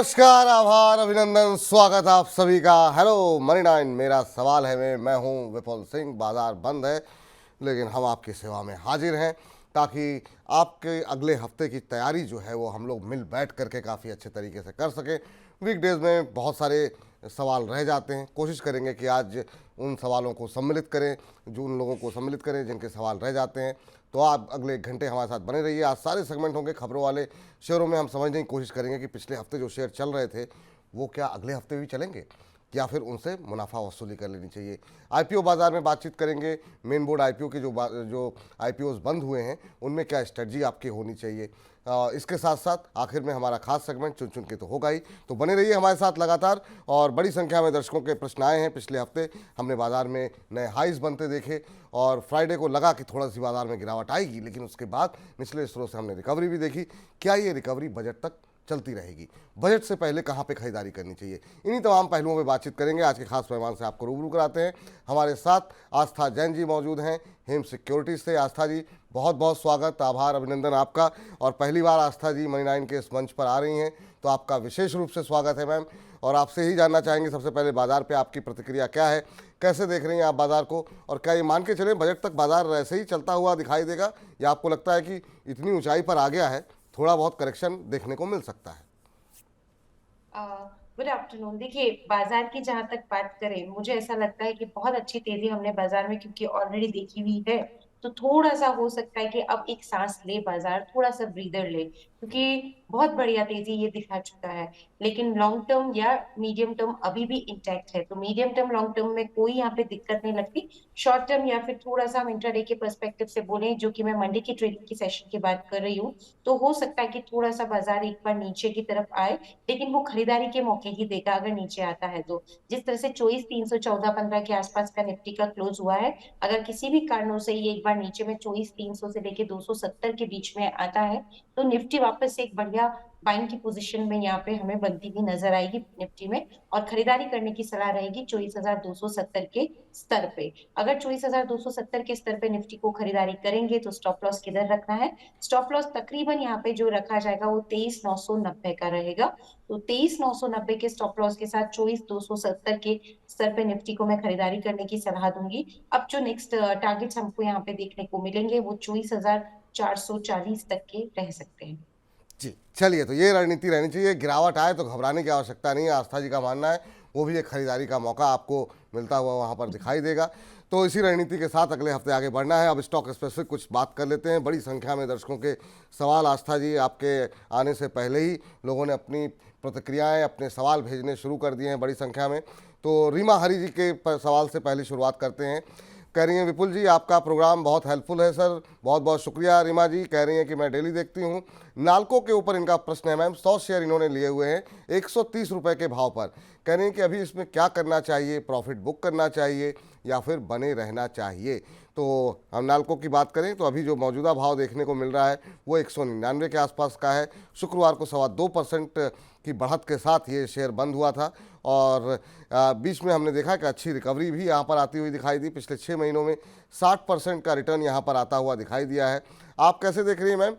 नमस्कार, आभार, अभिनंदन, स्वागत आप सभी का। हेलो मनी नाइन, मेरा सवाल है मैं हूं विपुल सिंह। बाजार बंद है लेकिन हम आपकी सेवा में हाजिर हैं ताकि आपके अगले हफ्ते की तैयारी जो है वो हम लोग मिल बैठ करके काफ़ी अच्छे तरीके से कर सकें। वीकडेज में बहुत सारे सवाल रह जाते हैं, कोशिश करेंगे कि आज उन सवालों को सम्मिलित करें, जो उन लोगों को सम्मिलित करें जिनके सवाल रह जाते हैं। तो आप अगले 1 घंटे हमारे साथ बने रहिए। आज सारे सेगमेंट होंगे खबरों वाले। शेयरों में हम समझने की कोशिश करेंगे कि पिछले हफ्ते जो शेयर चल रहे थे वो क्या अगले हफ्ते भी चलेंगे या फिर उनसे मुनाफा वसूली कर लेनी चाहिए। आईपीओ बाजार में बातचीत करेंगे। मेन बोर्ड आईपीओ के जो आईपीओज बंद हुए हैं उनमें क्या स्ट्रेटजी आपकी होनी चाहिए। इसके साथ साथ आखिर में हमारा खास सेगमेंट चुन चुन के तो होगा ही। तो बने रहिए हमारे साथ लगातार। और बड़ी संख्या में दर्शकों के प्रश्न आए हैं। पिछले हफ्ते हमने बाजार में नए हाइज बनते देखे और फ्राइडे को लगा कि थोड़ा सी बाजार में गिरावट आएगी, लेकिन उसके बाद निचले स्तरों से हमने रिकवरी भी देखी। क्या ये रिकवरी बजट तक चलती रहेगी? बजट से पहले कहाँ पे खरीदारी करनी चाहिए? इन्हीं तमाम पहलुओं पे बातचीत करेंगे। आज के खास मेहमान से आपको रूबरू कराते हैं। हमारे साथ आस्था जैन जी मौजूद हैं हेम सिक्योरिटीज से। आस्था जी, बहुत बहुत स्वागत, आभार, अभिनंदन आपका। और पहली बार आस्था जी मनी नाइन के इस मंच पर आ रही हैं तो आपका विशेष रूप से स्वागत है मैम। और आपसे ही जानना चाहेंगे सबसे पहले बाजार पे आपकी प्रतिक्रिया क्या है, कैसे देख रही हैं आप बाजार को, और क्या ये मान के चलें बजट तक बाजार ऐसे ही चलता हुआ दिखाई देगा या आपको लगता है कि इतनी ऊंचाई पर आ गया है, थोड़ा बहुत करेक्शन देखने को मिल सकता है? Good afternoon. देखिए, बाजार की जहां तक बात करें, मुझे ऐसा लगता है कि बहुत अच्छी तेजी हमने बाजार में क्योंकि ऑलरेडी देखी हुई है। तो थोड़ा सा हो सकता है कि अब एक सांस ले बाजार, थोड़ा सा ब्रीदर ले, क्योंकि बहुत बढ़िया तेजी ये दिखा चुका है। लेकिन लॉन्ग टर्म या मीडियम टर्म अभी भी इंटैक्ट है, तो मीडियम टर्म लॉन्ग टर्म में कोई यहाँ पे दिक्कत नहीं लगती। शॉर्ट टर्म या फिर थोड़ा सा हम इंट्राडे के पर्सपेक्टिव से बोले, जो कि मैं मंडे की ट्रेडिंग की सेशन की बात कर रही हूँ, तो हो सकता है कि थोड़ा सा बाजार एक बार नीचे की तरफ आए, लेकिन वो खरीदारी के मौके ही देगा अगर नीचे आता है तो। जिस तरह से 24,314-15 के आसपास का निफ्टी का क्लोज हुआ है, अगर किसी भी कारणों से ये एक बार नीचे में 24,300 से लेके 270 के बीच में आता है, तो निफ्टी वापस से एक बढ़िया बाइंग की पोजीशन में यहाँ पे हमें बनती हुई नजर आएगी निफ्टी में। और खरीदारी करने की सलाह रहेगी 24,270 के स्तर पे। अगर 24,270 के स्तर पे निफ्टी को खरीदारी करेंगे तो स्टॉप लॉस किधर रखना है? स्टॉप लॉस तकरीबन यहाँ पे जो रखा जाएगा वो 23,990 का रहेगा। तो 23,990 के स्टॉप लॉस के साथ 24,270 के स्तर पे निफ्टी को मैं खरीदारी करने की सलाह दूंगी। अब जो नेक्स्ट टारगेट्स हमको यहाँ पे देखने को मिलेंगे वो 24,440 तक के रह सकते हैं। जी, चलिए, तो ये रणनीति रहनी चाहिए। गिरावट आए तो घबराने की आवश्यकता नहीं है, आस्था जी का मानना है। वो भी एक खरीदारी का मौका आपको मिलता हुआ वहाँ पर दिखाई देगा। तो इसी रणनीति के साथ अगले हफ्ते आगे बढ़ना है। अब स्टॉक स्पेसिफिक कुछ बात कर लेते हैं। बड़ी संख्या में दर्शकों के सवाल, आस्था जी आपके आने से पहले ही लोगों ने अपनी प्रतिक्रियाएं, अपने सवाल भेजने शुरू कर दिए हैं बड़ी संख्या में। तो रीमा हरी जी के सवाल से पहले शुरुआत करते हैं। कह रही हैं, विपुल जी आपका प्रोग्राम बहुत हेल्पफुल है सर। बहुत बहुत शुक्रिया रीमा जी। कह रही हैं कि मैं डेली देखती हूँ। नालको के ऊपर इनका प्रश्न है मैम। 100 शेयर इन्होंने लिए हुए हैं 130 रुपये के भाव पर। कह रही हैं कि अभी इसमें क्या करना चाहिए, प्रॉफिट बुक करना चाहिए या फिर बने रहना चाहिए? तो हम नालको की बात करें तो अभी जो मौजूदा भाव देखने को मिल रहा है वो 199 के आसपास का है। शुक्रवार को 2.25% की बढ़त के साथ ये शेयर बंद हुआ था और बीच में हमने देखा कि अच्छी रिकवरी भी यहाँ पर आती हुई दिखाई दी। पिछले 6 महीनों में 60% का रिटर्न यहाँ पर आता हुआ दिखाई दिया है। आप कैसे देख रही हैं मैम?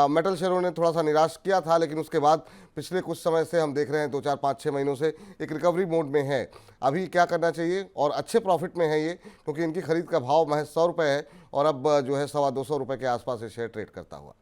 मेटल शेयरों ने थोड़ा सा निराश किया था, लेकिन उसके बाद पिछले कुछ समय से हम देख रहे हैं 2 4 5 6 महीनों से एक रिकवरी मोड में है। अभी क्या करना चाहिए? और अच्छे प्रॉफिट में है ये, क्योंकि इनकी खरीद का भाव महज 100 रुपये है और अब जो है 225 रुपये के आसपास ये शेयर ट्रेड करता हुआ।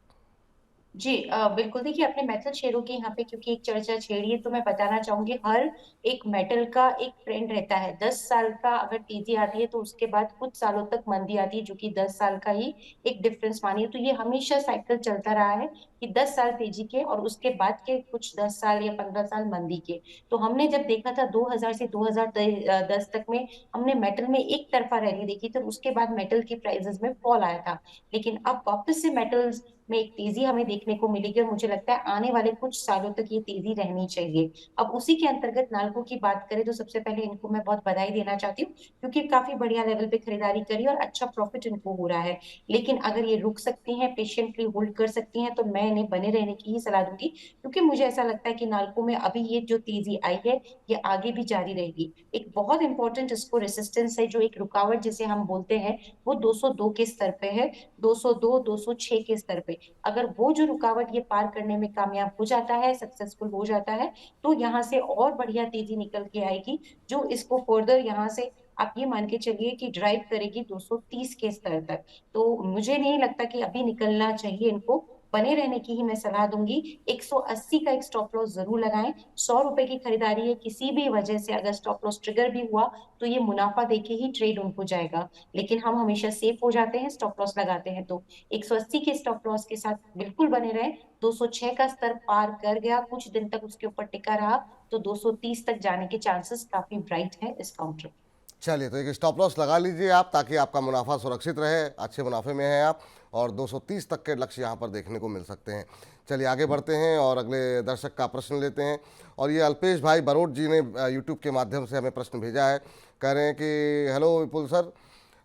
जी, बिल्कुल। देखिए, अपने मेटल शेयरों की यहाँ पे क्योंकि एक चर्चा छेड़ी है, तो मैं बताना चाहूंगी, हर एक मेटल का एक ट्रेंड रहता है। 10 साल का अगर तेजी आती है तो उसके बाद कुछ सालों तक मंदी आती है, जो कि 10 साल का ही एक डिफरेंस मानिए। तो ये हमेशा साइकिल चलता रहा है कि 10 साल तेजी के और उसके बाद के कुछ 10 साल या 15 साल मंदी के। तो हमने जब देखा था 2000 से 2010 तक में, हमने मेटल में एक तरफा रैली देखी थी, उसके बाद मेटल की प्राइसेस में फॉल आया था। लेकिन अब वापस से मेटल्स में एक तेजी हमें देखने को मिलेगी, और मुझे लगता है आने वाले कुछ सालों तक ये तेजी रहनी चाहिए। अब उसी के अंतर्गत नालको की बात करें तो सबसे पहले इनको मैं बहुत बधाई देना चाहती हूँ, क्योंकि काफी बढ़िया लेवल पे खरीदारी करी और अच्छा प्रॉफिट इनको हो रहा है। लेकिन अगर ये रुक सकती हैं, पेशेंटली होल्ड कर सकती हैं, तो मैं इन्हें बने रहने की ही सलाह दूंगी, क्योंकि मुझे ऐसा लगता है कि नालको में अभी ये जो तेजी आई है ये आगे भी जारी रहेगी। एक बहुत इंपॉर्टेंट इसको रेसिस्टेंस है, जो एक रुकावट जिसे हम बोलते हैं, वो 202 के स्तर पे है। 202 206 के स्तर पे। अगर वो जो रुकावट ये पार करने में कामयाब हो जाता है, सक्सेसफुल हो जाता है, तो यहाँ से और बढ़िया तेजी निकल के आएगी, जो इसको फर्दर यहाँ से आप ये मान के चलिए कि ड्राइव करेगी 230 के स्तर तक। तो मुझे नहीं लगता कि अभी निकलना चाहिए इनको, बने रहने की ही मैं सलाह दूंगी। 180 का एक स्टॉप लॉस जरूर लगाएं। 100 रुपए की खरीदारी है, किसी भी वजह से अगर स्टॉप लॉस ट्रिगर भी हुआ तो ये मुनाफा देके ही ट्रेड उनको जाएगा, लेकिन हम हमेशा सेफ हो जाते हैं स्टॉप लॉस लगाते हैं तो। 180 के स्टॉप लॉस के साथ बिल्कुल बने रहे। 206 का स्तर पार कर गया, कुछ दिन तक उसके ऊपर टिका रहा, तो 230 तक जाने के चांसेस काफी ब्राइट है इस काउंटर। चलिए, तो एक स्टॉप लॉस लगा लीजिए आप, ताकि आपका मुनाफा सुरक्षित रहे, अच्छे मुनाफे में हैं आप, और 230 तक के लक्ष्य यहाँ पर देखने को मिल सकते हैं। चलिए आगे बढ़ते हैं और अगले दर्शक का प्रश्न लेते हैं। और ये अल्पेश भाई बरोट जी ने यूट्यूब के माध्यम से हमें प्रश्न भेजा है। कह रहे हैं कि हेलो विपुल सर,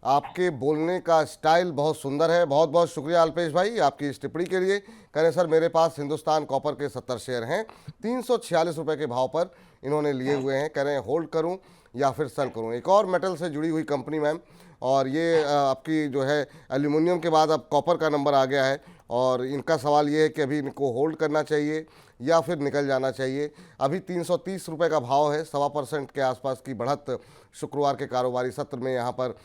आपके बोलने का स्टाइल बहुत सुंदर है। बहुत बहुत शुक्रिया अल्पेश भाई आपकी इस टिप्पणी के लिए। कह रहे हैं सर, मेरे पास हिंदुस्तान कॉपर के 70 शेयर हैं, 346 रुपये के भाव पर इन्होंने लिए हुए हैं। कह रहे हैं होल्ड करूं या फिर सेल करूं। एक और मेटल से जुड़ी हुई कंपनी मैम, और ये आपकी जो है एल्यूमिनियम के बाद अब कॉपर का नंबर आ गया है, और इनका सवाल ये है कि अभी इनको होल्ड करना चाहिए या फिर निकल जाना चाहिए। अभी 330 रुपये का भाव है, 1.25% के आसपास की बढ़त शुक्रवार के कारोबारी सत्र में यहाँ पर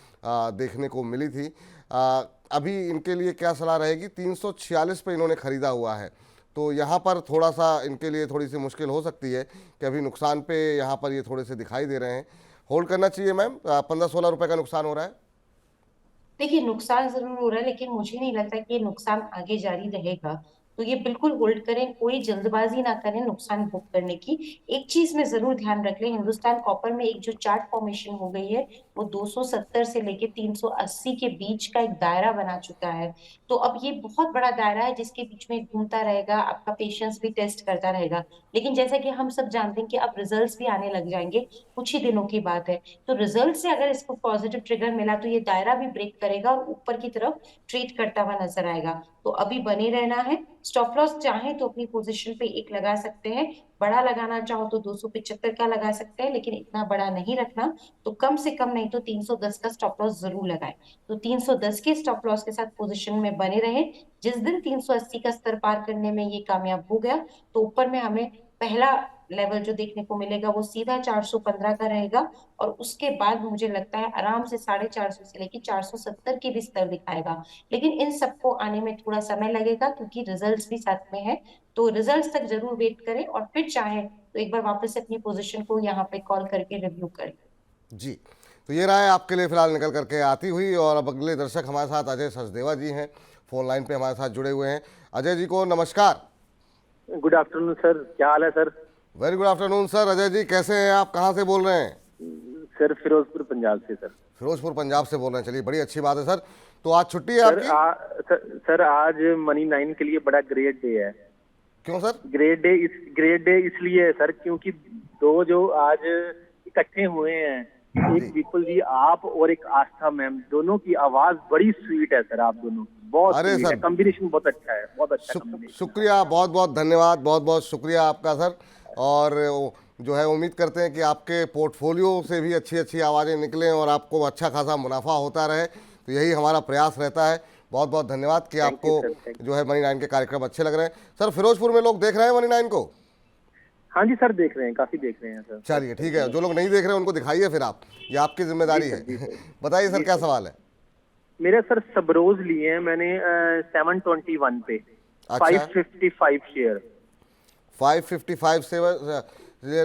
देखने को मिली थी। अभी इनके लिए क्या सलाह रहेगी? 346 पे इन्होंने ख़रीदा हुआ है, तो यहाँ पर थोड़ा सा इनके लिए थोड़ी सी मुश्किल हो सकती है कि अभी नुकसान पे यहाँ पर ये थोड़े से दिखाई दे रहे हैं। होल्ड करना चाहिए मैम? 15-16 रुपये का नुकसान हो रहा है। देखिए, नुकसान जरूर हो रहा है, लेकिन मुझे नहीं लगता कि ये नुकसान आगे जारी रहेगा। तो ये बिल्कुल होल्ड करें, कोई जल्दबाजी ना करें नुकसान बुक करने की। एक चीज में जरूर ध्यान रख लें, हिंदुस्तान कॉपर में एक जो चार्ट फॉर्मेशन हो गई है, वो 270 से लेके 380 के बीच का एक दायरा बना चुका है। तो अब ये बहुत बड़ा दायरा है जिसके बीच में घूमता रहेगा, आपका पेशेंस भी टेस्ट करता रहेगा। लेकिन जैसा कि हम सब जानते हैं कि अब रिजल्ट्स भी आने लग जाएंगे, कुछ ही दिनों की बात है। तो रिजल्ट से अगर इसको पॉजिटिव ट्रिगर मिला तो ये दायरा भी ब्रेक करेगा और ऊपर की तरफ ट्रेड करता हुआ नजर आएगा। तो अभी बने रहना है। स्टॉप लॉस चाहे तो अपनी पोजीशन पे एक लगा सकते हैं, बड़ा लगाना चाहो तो 275 का लगा सकते हैं, लेकिन इतना बड़ा नहीं रखना। तो कम से कम नहीं तो 310 का स्टॉप लॉस जरूर लगाएं। तो 310 के स्टॉप लॉस के साथ पोजीशन में बने रहे। जिस दिन 380 का स्तर पार करने में ये कामयाब हो गया, तो ऊपर में हमें पहला लेवल जो देखने को मिलेगा वो सीधा 415 का रहेगा, और उसके बाद मुझे लगता है आराम से 450 से लेके 470 के भी स्तर दिखाएगा। लेकिन इन सबको आने में थोड़ा समय लगेगा क्योंकि रिजल्ट्स भी साथ में है। तो रिजल्ट्स तक जरूर वेट करें, और फिर चाहे तो एक बार वापस से अपनी पोजीशन को यहाँ पे कॉल करके रिव्यू करें। जी, तो ये राय आपके लिए फिलहाल निकल करके आती हुई। और अब अगले दर्शक हमारे साथ अजय सचदेवा जी हैं, फोन लाइन पे हमारे साथ जुड़े हुए हैं। अजय जी को नमस्कार। गुड आफ्टरनून सर, क्या हाल है sir? Very good afternoon sir. Ajay ji कैसे हैं आप, कहाँ से बोल रहे हैं? सर फिरोजपुर पंजाब से सर। फिरोजपुर पंजाब से बोल रहे हैं, चलिए बड़ी अच्छी बात है सर। तो आज छुट्टी है सर आपकी? सर आज मनी 9 के लिए बड़ा ग्रेट डे है। क्यों सर? ग्रेट डे इसलिए है सर क्योंकि दो जो आज इकट्ठे हुए हैं, एक विपुल जी आप और एक आस्था मैम, दोनों की आवाज बड़ी स्वीट है सर। आप दोनों बहुत अरे sweet सर, है, कॉम्बिनेशन बहुत अच्छा है, बहुत अच्छा combination। शुक्रिया, बहुत बहुत धन्यवाद, बहुत बहुत शुक्रिया आपका सर। और जो है उम्मीद करते हैं कि आपके पोर्टफोलियो से भी अच्छी अच्छी आवाज़ें निकलें और आपको अच्छा खासा मुनाफा होता रहे, तो यही हमारा प्रयास रहता है। बहुत बहुत धन्यवाद कि Thank you, आपको sir, thank you। जो है मनी 9 के कार्यक्रम अच्छे लग रहे हैं। सर फिरोजपुर में लोग देख रहे हैं मनी 9 को? हाँ जी सर, देख रहे हैं, काफी देख रहे हैं सर। चलिए ठीक है, जो लोग नहीं देख रहे हैं उनको दिखाइए फिर आप, ये आपकी जिम्मेदारी है। बताइए सर क्या सवाल है? मेरे सर सबरोज लिए हैं मैंने 721 पे, अच्छा। 555 शेयर। 555 से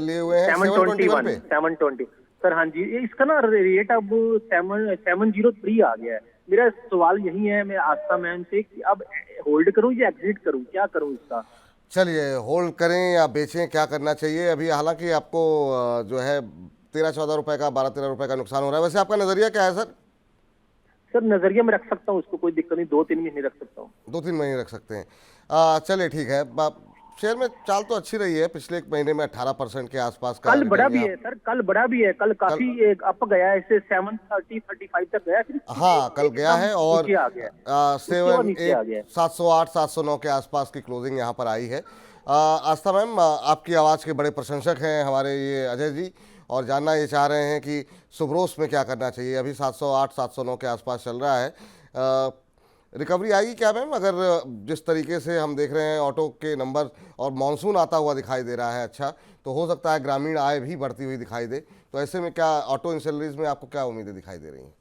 लिए हुए हैं 721 पे। 720 सर। हाँ जी, ये इसका ना रेट अब 703 आ गया है। मेरा सवाल यही है मैं आस्था मैम से कि अब होल्ड करूं या एग्जिट करूं, क्या करूं इसका? चलिए, होल्ड करें या बेचें, क्या करना चाहिए? अभी हालांकि आपको जो है 13-14 रुपए का, 12-13 रुपए का नुकसान हो रहा है। वैसे आपका नज़रिया क्या है सर? सर नजरिया में रख सकता हूँ उसको, कोई दिक्कत नहीं, 2-3 महीने रख सकता हूँ। 2-3 महीने रख सकते हैं। चलिए ठीक है। शेयर में चाल तो अच्छी रही है, पिछले एक महीने में 18% के आसपास का कल बड़ा रिटर्न भी है सर, कल बड़ा भी है, कल काफी एक अप गया है, इससे 730-35 तक गया, फिर हाँ कल गया है। और नीचे आ गया है। नीचे आ गया है। 708-709 के आसपास की क्लोजिंग यहाँ पर आई है। आस्था मैम, आपकी आवाज़ के बड़े प्रशंसक हैं हमारे ये अजय जी, और जानना ये चाह रहे हैं कि सुब्रोस में क्या करना चाहिए। अभी 708-709 के आसपास चल रहा है। रिकवरी आएगी क्या मैम? अगर जिस तरीके से हम देख रहे हैं ऑटो के नंबर और मानसून आता हुआ दिखाई दे रहा है, अच्छा, तो हो सकता है ग्रामीण आय भी बढ़ती हुई दिखाई दे, तो ऐसे में क्या ऑटो इंश्योरेंस में आपको क्या उम्मीदें दिखाई दे रही हैं?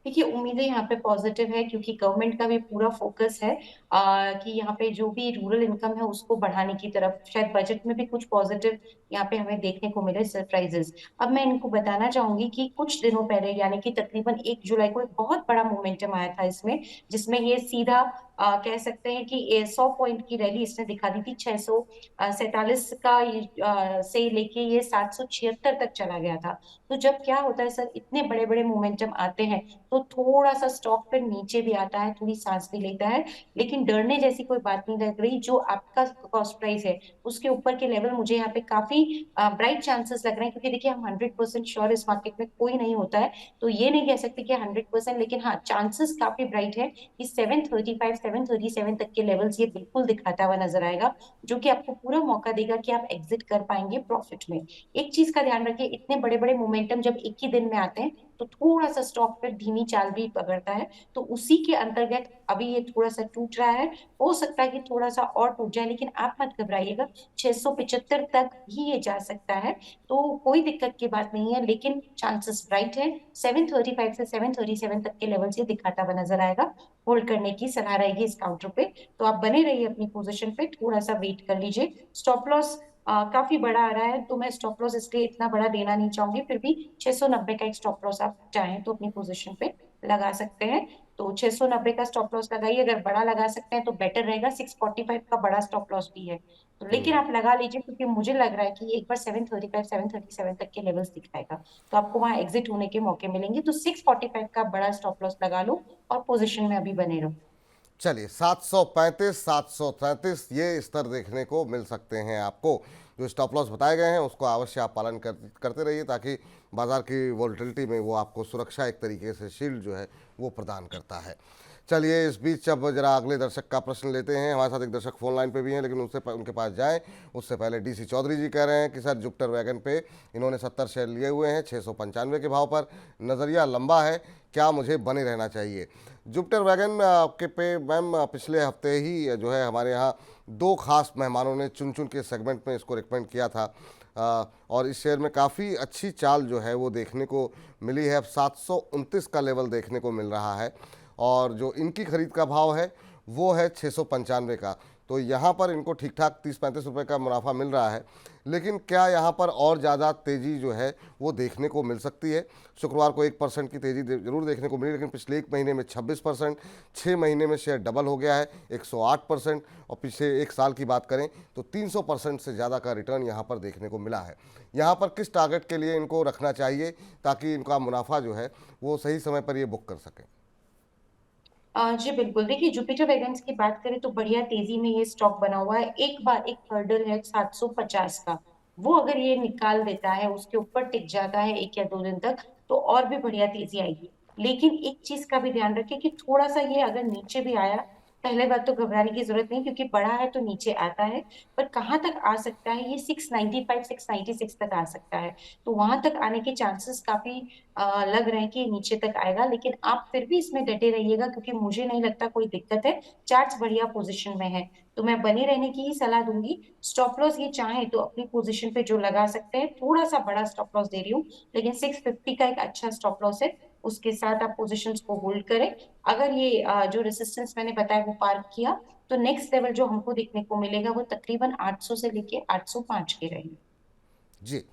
देखिए, उम्मीदें यहाँ पे पॉजिटिव है क्योंकि गवर्नमेंट का भी पूरा फोकस है कि यहाँ पे जो भी रूरल इनकम है उसको बढ़ाने की तरफ। शायद बजट में भी कुछ पॉजिटिव यहाँ पे हमें देखने को मिले सरप्राइजेस। अब मैं इनको बताना चाहूंगी कि कुछ दिनों पहले यानी कि तकरीबन 1 जुलाई को एक बहुत बड़ा मोमेंटम आया था इसमें, जिसमें ये सीधा कह सकते हैं कि 100 पॉइंट की रैली इसने दिखा दी थी। 647 का से लेके ये 776 तक चला गया था। तो जब क्या होता है सर, इतने बड़े बड़े मोमेंटम आते हैं तो थोड़ा सा स्टॉक फिर नीचे भी आता है, थोड़ी सांस भी लेता है। लेकिन डरने जैसी कोई बात नहीं लग रही। जो आपका कॉस्ट प्राइस है उसके ऊपर के लेवल मुझे यहाँ पे काफी ब्राइट चांसेस लग रहे हैं, क्योंकि देखिए हम 100% श्योर इस मार्केट में कोई नहीं होता है, तो ये नहीं कह सकते कि 100%, लेकिन हाँ चांसेस काफी ब्राइट है कि 735 737 तक के लेवल्स ये बिल्कुल दिखाता हुआ नजर आएगा, जो कि आपको पूरा मौका देगा कि आप एग्जिट कर पाएंगे प्रॉफिट में। एक चीज का ध्यान रखिए, इतने बड़े बड़े मोमेंटम जब एक ही दिन में आते हैं तो थोड़ा सा स्टॉक फिर धीमी चाल भी पकड़ता है। तो उसी के अंतर्गत अभी ये थोड़ा सा टूट रहा है, हो सकता है कि थोड़ा सा और टूट जाए, लेकिन आप मत घबराइएगा, 675 तक भी ये जा सकता है, तो कोई दिक्कत की बात नहीं है। लेकिन चांसेस ब्राइट है, 735 से 737 तक के लेवल से दिखाता हुआ नजर आएगा। होल्ड करने की सलाह रहेगी इस काउंटर पे, तो आप बने रहिए अपनी पोजीशन पे, थोड़ा सा वेट कर लीजिए। स्टॉप लॉस काफी बड़ा आ रहा है, तो मैं स्टॉप लॉस इसलिए इतना बड़ा देना नहीं चाहूंगी, फिर भी 690 का एक स्टॉप लॉस आप चाहें तो अपनी पोजीशन पे लगा सकते हैं। तो 690 का स्टॉप लॉस लगाइए, अगर बड़ा लगा सकते हैं तो बेटर रहेगा। 645 का बड़ा स्टॉप लॉस भी है, तो लेकिन आप लगा लीजिए, क्योंकि मुझे लग रहा है कि एक बार 735 737 तक के लेवल्स दिखाएगा, तो आपको वहां एग्जिट होने के मौके मिलेंगे। तो 645 का बड़ा स्टॉप लॉस लगा लो और पोजिशन में अभी बने रहो। चलिए, 735 733 ये स्तर देखने को मिल सकते हैं आपको। जो स्टॉप लॉस बताए गए हैं उसको अवश्य आप पालन करते रहिए, ताकि बाजार की वॉलेटिलिटी में वो आपको सुरक्षा, एक तरीके से शील्ड जो है वो प्रदान करता है। चलिए, इस बीच अब जरा अगले दर्शक का प्रश्न लेते हैं। हमारे साथ एक दर्शक फोन लाइन पे भी हैं, लेकिन उनके पास जाएं उससे पहले डीसी चौधरी जी कह रहे हैं कि सर जुपिटर वैगन पे इन्होंने 70 शेयर लिए हुए हैं 695 के भाव पर, नज़रिया लंबा है, क्या मुझे बने रहना चाहिए? जुपिटर वैगन के पे मैम पिछले हफ्ते ही जो है हमारे यहाँ दो खास मेहमानों ने चुन चुन के सेगमेंट में इसको रिकमेंड किया था, और इस शेयर में काफ़ी अच्छी चाल जो है वो देखने को मिली है। अब 729 का लेवल देखने को मिल रहा है, और जो इनकी खरीद का भाव है वो है 695 का। तो यहाँ पर इनको ठीक ठाक 30-35 रुपये का मुनाफा मिल रहा है, लेकिन क्या यहाँ पर और ज़्यादा तेज़ी जो है वो देखने को मिल सकती है? शुक्रवार को 1% की तेज़ी जरूर देखने को मिली, लेकिन पिछले एक महीने में 26%, 6 महीने में शेयर डबल हो गया है 108%, और पिछले एक साल की बात करें तो 300% से ज़्यादा का रिटर्न यहाँ पर देखने को मिला है। यहाँ पर किस टारगेट के लिए इनको रखना चाहिए ताकि इनका मुनाफा जो है वो सही समय पर ये बुक कर सकें? जी बिल्कुल, देखिए जुपिटर वैगन्स की बात करें तो बढ़िया तेजी में ये स्टॉक बना हुआ है। एक बार एक हर्डल है 750 का, वो अगर ये निकाल देता है, उसके ऊपर टिक जाता है 1 या 2 दिन तक, तो और भी बढ़िया तेजी आएगी। लेकिन एक चीज का भी ध्यान रखें कि थोड़ा सा ये अगर नीचे भी आया, पहले बात तो घबराने की जरूरत नहीं, क्योंकि बड़ा है तो नीचे आता है, पर कहाँ तक आ सकता है, ये 695 696 तक आ सकता है। तो वहां तक आने के चांसेस काफी लग रहे हैं कि नीचे तक आएगा। लेकिन आप फिर भी इसमें डटे रहिएगा, क्योंकि मुझे नहीं लगता कोई दिक्कत है, चार्ट्स बढ़िया पोजीशन में है, तो मैं बने रहने की ही सलाह दूंगी। स्टॉप लॉस ये चाहे तो अपनी पोजीशन पे जो लगा सकते हैं, थोड़ा सा बड़ा स्टॉप लॉस दे रही हूँ, लेकिन 650 का एक अच्छा स्टॉप लॉस है, उसके साथ आप पोजीशंस को होल्ड करें। अगर ये जो रेसिस्टेंस मैंने बताया वो पार किया, तो नेक्स्ट लेवल जो हमको देखने को मिलेगा वो तकरीबन 800 से लेके 805 के रहेंगे। जी,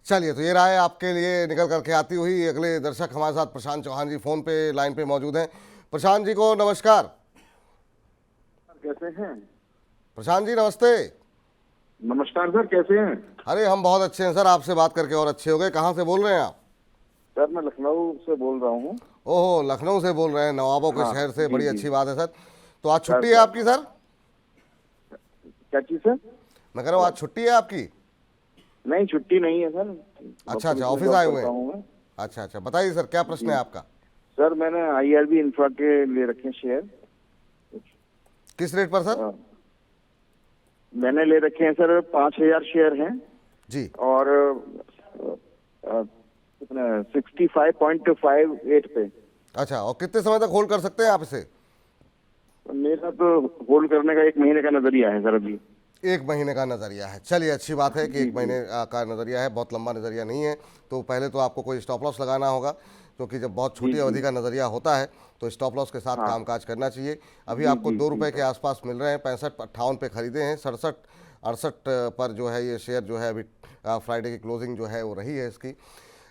चलिए, तो ये राय आपके लिए निकल करके आती हुई। अगले दर्शक हमारे साथ प्रशांत चौहान जी फोन पे लाइन पे मौजूद हैं। प्रशांत जी को नमस्कार। कैसे हैं? प्रशांत जी नमस्ते। नमस्कार सर, कैसे हैं? अरे हम बहुत अच्छे हैं सर, आपसे बात करके और अच्छे हो गए। कहाँ से बोल रहे हैं आप? सर मैं लखनऊ से बोल रहा हूँ। ओहो, लखनऊ से बोल रहे हैं, नवाबों के हाँ, शहर से, जी, बड़ी जी। अच्छी बात है सर। तो आज सर, छुट्टी है आपकी सर? क्या चीज सर? मैं कह रहा हूँ आज छुट्टी है आपकी? नहीं, छुट्टी नहीं है सर। अच्छा, ऑफिस में ऑफिस जॉब आए हुए करता हैं। हूँ मैं। अच्छा, बताइए सर, क्या प्रश्न है आपका? सर मैंने IRB इंफ्रा के ले रखे हैं शेयर। किस रेट पर सर? मैंने ले रखे हैं सर, 5000 शेयर हैं, जी। और कितना 65.58 पे। अच्छा, और कितने समय तक होल्ड कर सकते हैं आप इसे? मेरा तो होल्ड करने का 1 महीने का नजरिया है सर अभी। 1 महीने का नज़रिया है, चलिए अच्छी बात है कि 1 महीने का नज़रिया है, बहुत लंबा नज़रिया नहीं है। तो पहले तो आपको कोई स्टॉप लॉस लगाना होगा, क्योंकि जब बहुत छोटी जी अवधि जी। का नज़रिया होता है तो स्टॉप लॉस के साथ हाँ। कामकाज करना चाहिए। अभी जी आपको जी 2 रुपये के सर। आसपास मिल रहे हैं, 65-58 पे खरीदे हैं, 67-68 पर जो है ये शेयर जो है अभी फ्राइडे की क्लोजिंग जो है वो रही है इसकी।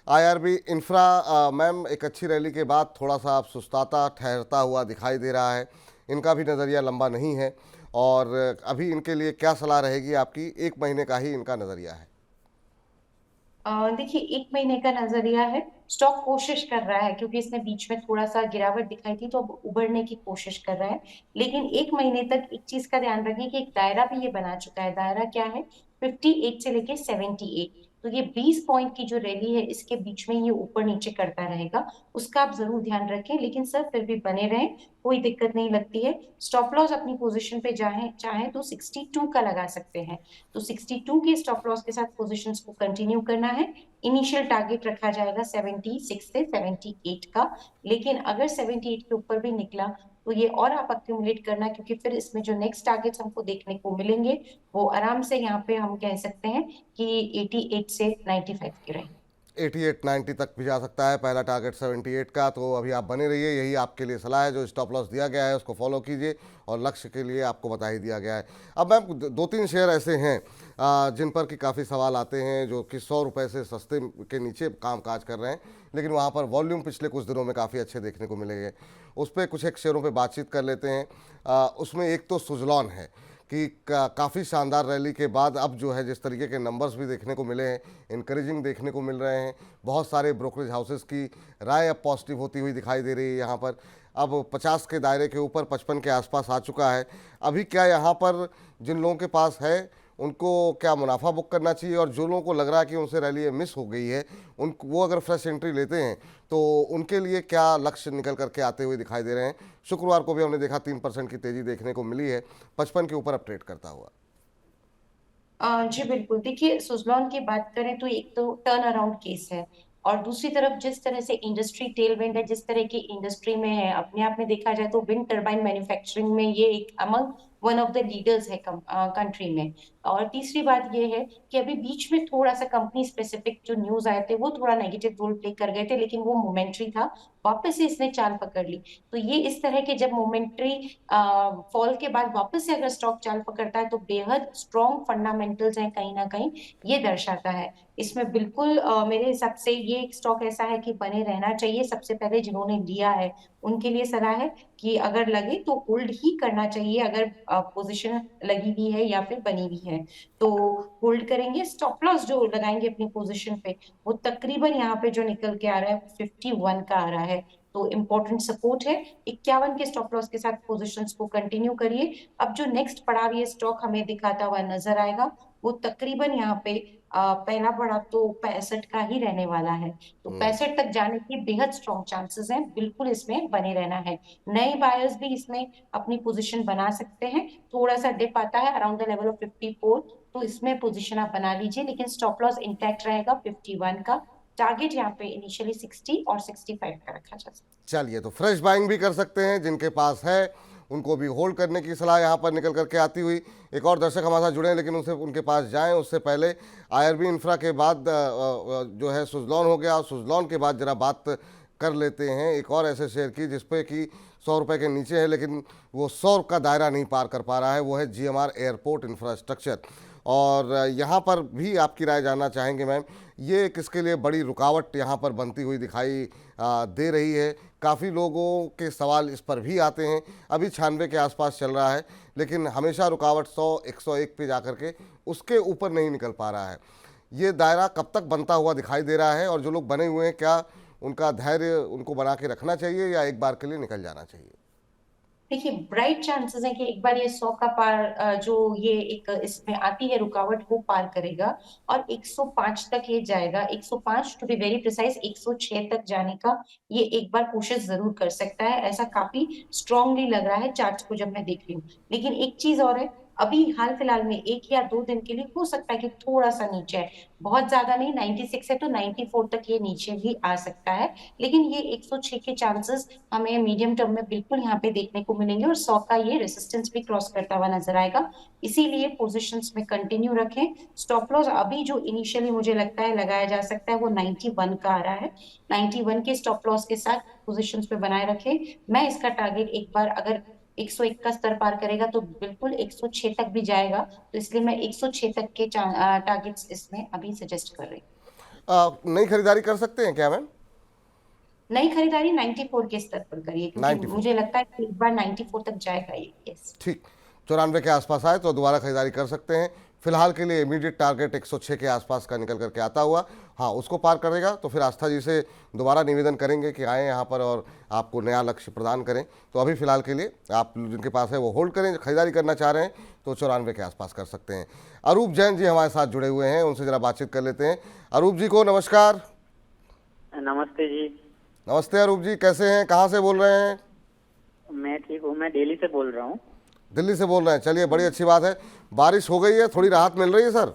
आईआरबी इंफ्रा मैम, एक अच्छी रैली के बाद थोड़ा सा आप सुस्ताता ठहरता हुआ दिखाई दे रहा है, इनका भी नज़रिया लंबा नहीं है, और अभी इनके लिए क्या सलाह रहेगी आपकी? 1 महीने का ही इनका नज़रिया है। देखिए, 1 महीने का नजरिया है। स्टॉक कोशिश कर रहा है, क्योंकि इसने बीच में थोड़ा सा गिरावट दिखाई थी तो अब उभरने की कोशिश कर रहा है। लेकिन 1 महीने तक एक चीज का ध्यान रखिए कि एक दायरा भी ये बना चुका है। दायरा क्या है? 58 से लेके 78। तो ये 20 पॉइंट की जो रैली है, इसके बीच में ये ऊपर नीचे करता रहेगा। उसका आप जरूर ध्यान रखें, लेकिन सर फिर भी बने रहें, कोई दिक्कत नहीं लगती है। स्टॉप लॉस अपनी पोजीशन पे चाहे तो 62 का लगा सकते हैं। तो 62 के स्टॉप लॉस के साथ पोजीशंस को कंटिन्यू करना है। इनिशियल टारगेट रखा जाएगा 76 से 78 का। लेकिन अगर 78 के ऊपर भी निकला तो ये और आप अक्यूमुलेट करना, क्योंकि फिर इसमें जो नेक्स्ट टारगेट्स हमको देखने को मिलेंगे वो आराम से यहाँ पे हम कह सकते हैं कि 88 से 95 के रहेंगे। 88-90 तक भी जा सकता है, पहला टारगेट 78 का। तो अभी आप बने रहिए, यही आपके लिए सलाह है। जो स्टॉप लॉस दिया गया है उसको फॉलो कीजिए, और लक्ष्य के लिए आपको बता ही दिया गया है। अब मैम 2-3 शेयर ऐसे हैं जिन पर कि काफ़ी सवाल आते हैं, जो कि 100 रुपये से सस्ते के नीचे काम काज कर रहे हैं, लेकिन वहाँ पर वॉल्यूम पिछले कुछ दिनों में काफ़ी अच्छे देखने को मिले हैं। उस पर कुछ एक शेयरों पर बातचीत कर लेते हैं। उसमें एक तो सुजलॉन है कि काफ़ी शानदार रैली के बाद अब जो है जिस तरीके के नंबर्स भी देखने को मिले हैं, इनकरेजिंग देखने को मिल रहे हैं। बहुत सारे ब्रोकरेज हाउसेस की राय अब पॉजिटिव होती हुई दिखाई दे रही है। यहाँ पर अब 50 के दायरे के ऊपर 55 के आसपास आ चुका है। अभी क्या यहाँ पर जिन लोगों के पास है उनको क्या मुनाफा बुक करना चाहिए, और जो लोगों को लग रहा है कि उनसे रैली मिस हो गई है, उन वो अगर फ्रेश एंट्री लेते हैं तो उनके लिए क्या लक्ष्य निकल करके आते हुए दिखाई दे रहे हैं? शुक्रवार को भी हमने देखा 3% की तेजी देखने को मिली है, 55 के ऊपर अब ट्रेड करता हुआ। जी बिल्कुल। देखिए, सुजलॉन की बात करें तो एक तो टर्न अराउंड केस है, और दूसरी तरफ जिस तरह से इंडस्ट्री टेलविंड है, जिस तरह की इंडस्ट्री में है, अपने आप में देखा जाए तो विंड टर्बाइन मैन्युफैक्चरिंग में ये एक among one of the leaders है कंट्री में। और तीसरी बात ये है कि अभी बीच में थोड़ा सा कंपनी स्पेसिफिक जो न्यूज आए थे वो थोड़ा नेगेटिव रोल प्ले कर गए थे, लेकिन वो मोमेंट्री था। वापस से इसने चाल पकड़ ली। तो ये इस तरह के जब मोमेंट्री फॉल के बाद वापस से अगर स्टॉक चाल पकड़ता है तो बेहद स्ट्रॉन्ग फंडामेंटल्स हैं कहीं ना कहीं, ये दर्शाता है। इसमें बिल्कुल मेरे हिसाब से ये एक स्टॉक ऐसा है कि बने रहना चाहिए। सबसे पहले जिन्होंने लिया है उनके लिए सलाह है कि अगर लगे तो होल्ड ही करना चाहिए, अगर पोजीशन लगी हुई है या फिर बनी हुई है तो होल्ड करेंगे। स्टॉप लॉस जो लगाएंगे अपनी पोजीशन पे, वो तकरीबन यहाँ पे जो निकल के आ रहा है 51 का आ रहा है। तो इम्पोर्टेंट सपोर्ट है। 51 के स्टॉप लॉस के साथ पोजीशंस को कंटिन्यू करिए। अब जो नेक्स्ट पड़ाव ये स्टॉक हमें दिखाता हुआ नजर आएगा वो तकरीबन यहाँ पे पहला पड़ाव तो 65 का ही रहने वाला है। तो 65 तक जाने के बेहद स्ट्रॉन्ग चांसेस हैं, बिल्कुल इसमें बने रहना है। नए बायर्स भी इसमें अपनी पोजीशन बना सकते हैं। थोड़ा सा डिप आता है अराउंड द लेवल ऑफ 54, तो इसमें पोजीशन आप बना लीजिए, लेकिन स्टॉप लॉस इंटैक्ट रहेगा 51 का। टारगेट यहाँ पे इनिशियली 60 और 65 का रखा जा सकता है। चलिए, तो फ्रेश बाइंग भी कर सकते हैं, जिनके पास है उनको भी होल्ड करने की सलाह यहाँ पर निकल करके आती हुई। एक और दर्शक हमारे साथ जुड़े हैं, लेकिन उनके पास जाएं उससे पहले आईआरबी इंफ्रा के बाद जो है सुजलॉन हो गया, और सुजलॉन के बाद जरा बात कर लेते हैं एक और ऐसे शेयर की जिसपे कि 100 रुपये के नीचे है, लेकिन वो 100 का दायरा नहीं पार कर पा रहा है। वो है जीएमआर एयरपोर्ट इंफ्रास्ट्रक्चर। और यहाँ पर भी आपकी राय जानना चाहेंगे मैम, ये किसके लिए बड़ी रुकावट यहाँ पर बनती हुई दिखाई दे रही है? काफ़ी लोगों के सवाल इस पर भी आते हैं। अभी 96 के आसपास चल रहा है, लेकिन हमेशा रुकावट 100-101 पे जाकर के उसके ऊपर नहीं निकल पा रहा है। ये दायरा कब तक बनता हुआ दिखाई दे रहा है, और जो लोग बने हुए हैं क्या उनका धैर्य उनको बना के रखना चाहिए या एक बार के लिए निकल जाना चाहिए? देखिए, ब्राइट चांसेस है कि एक बार ये 100 का पार जो ये एक इसमें आती है रुकावट वो पार करेगा और 105 तक ये जाएगा। 105 टू बी वेरी प्रिसाइज 106 तक जाने का ये एक बार कोशिश जरूर कर सकता है। ऐसा काफी स्ट्रांगली लग रहा है चार्ट्स को जब मैं देख रही हूँ। लेकिन एक चीज और है अभी हाल फिलहाल में 1 या 2 दिन के लिए हो सकता है कि थोड़ा सा नीचे है, बहुत ज्यादा नहीं। 96 है तो 94 तक ये नीचे भी आ सकता है, लेकिन ये 106 के चांसेस हमें मीडियम टर्म में बिल्कुल यहाँ पे देखने को मिलेंगे, और 100 का ये रेसिस्टेंस भी क्रॉस करता हुआ नजर आएगा। इसीलिए पोजिशंस में कंटिन्यू रखें। स्टॉप लॉस अभी जो इनिशियली मुझे लगता है लगाया जा सकता है वो 91 का आ रहा है। 91 के स्टॉप लॉस के साथ पोजिशंस पे बनाए रखें। मैं इसका टारगेट एक बार अगर 101 का स्तर पार करेगा तो बिल्कुल 106 तक भी जाएगा, तो इसलिए मैं 106 तक के टारगेट्स इसमें अभी सजेस्ट कर रही हूँ। नई खरीदारी कर सकते हैं क्या मैम? नई खरीदारी 94 के स्तर पर करिए, क्योंकि 94। मुझे लगता है कि एक बार 94 तक जाएगा ये। यस। ठीक, 94 के आसपास आए तो दोबारा खरीदारी कर सकते हैं। फिलहाल के लिए इमीडिएट टारगेट 106 के आसपास का निकल करके आता हुआ, हाँ उसको पार करेगा तो फिर आस्था जी से दोबारा निवेदन करेंगे कि आएँ यहाँ पर और आपको नया लक्ष्य प्रदान करें। तो अभी फ़िलहाल के लिए आप जिनके पास है वो होल्ड करें, खरीदारी करना चाह रहे हैं तो 94 के आसपास कर सकते हैं। अरूप जैन जी हमारे साथ जुड़े हुए हैं, उनसे ज़रा बातचीत कर लेते हैं। अरूप जी को नमस्कार। नमस्ते जी। नमस्ते अरूप जी, कैसे हैं, कहाँ से बोल रहे हैं? मैं ठीक हूँ, मैं दिल्ली से बोल रहा हूँ। दिल्ली से बोल रहे हैं, चलिए बड़ी अच्छी बात है। बारिश हो गई है, थोड़ी राहत मिल रही है सर?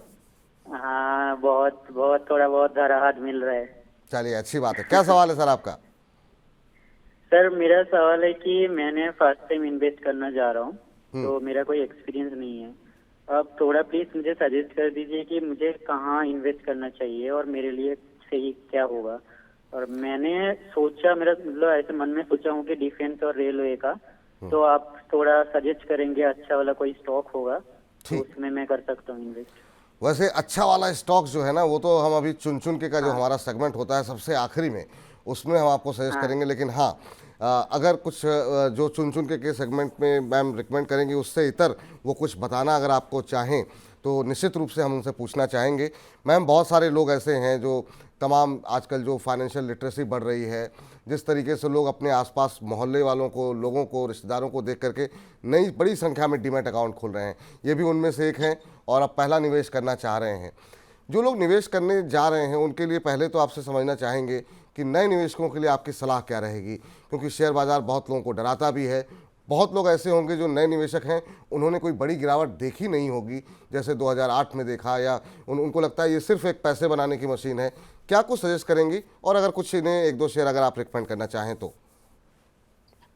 हाँ, बहुत बहुत थोड़ा बहुत राहत मिल रहा है। चलिए अच्छी बात है। क्या सवाल है सर आपका? सर मेरा सवाल है कि मैंने फर्स्ट टाइम इन्वेस्ट करना चाह रहा हूँ, तो मेरा कोई एक्सपीरियंस नहीं है। अब थोड़ा प्लीज मुझे सजेस्ट कर दीजिए कि मुझे कहाँ इन्वेस्ट करना चाहिए और मेरे लिए सही क्या होगा। और मैंने सोचा, मेरा मतलब ऐसे मन में सोचा हूँ कि डिफेंस और रेलवे का, तो आप थोड़ा सजेस्ट करेंगे अच्छा वाला कोई स्टॉक होगा तो ठीक। उसमें मैं कर सकता हूँ इन्वेस्ट। वैसे अच्छा वाला स्टॉक जो है ना, वो तो हम अभी चुन चुन के का जो हमारा सेगमेंट होता है सबसे आखिरी में, उसमें हम आपको सजेस्ट करेंगे। लेकिन हाँ, अगर कुछ जो चुन चुन के सेगमेंट में मैम रिकमेंड करेंगे उससे इतर वो कुछ बताना अगर आपको चाहें तो निश्चित रूप से हम उनसे पूछना चाहेंगे। मैम बहुत सारे लोग ऐसे हैं जो तमाम आजकल जो फाइनेंशियल लिटरेसी बढ़ रही है, जिस तरीके से लोग अपने आसपास मोहल्ले वालों को, लोगों को, रिश्तेदारों को देख करके नई बड़ी संख्या में डीमैट अकाउंट खोल रहे हैं, ये भी उनमें से एक हैं और अब पहला निवेश करना चाह रहे हैं। जो लोग निवेश करने जा रहे हैं उनके लिए पहले तो आपसे समझना चाहेंगे कि नए निवेशकों के लिए आपकी सलाह क्या रहेगी, क्योंकि शेयर बाज़ार बहुत लोगों को डराता भी है। बहुत लोग ऐसे होंगे जो नए निवेशक हैं, उन्होंने कोई बड़ी गिरावट देखी नहीं होगी जैसे 2008 में देखा, या उनको लगता है ये सिर्फ एक पैसे बनाने की मशीन है। क्या कुछ सजेस्ट करेंगी? और अगर कुछ इन्हें एक दो शेयर अगर आप रिकमेंड करना चाहें तो।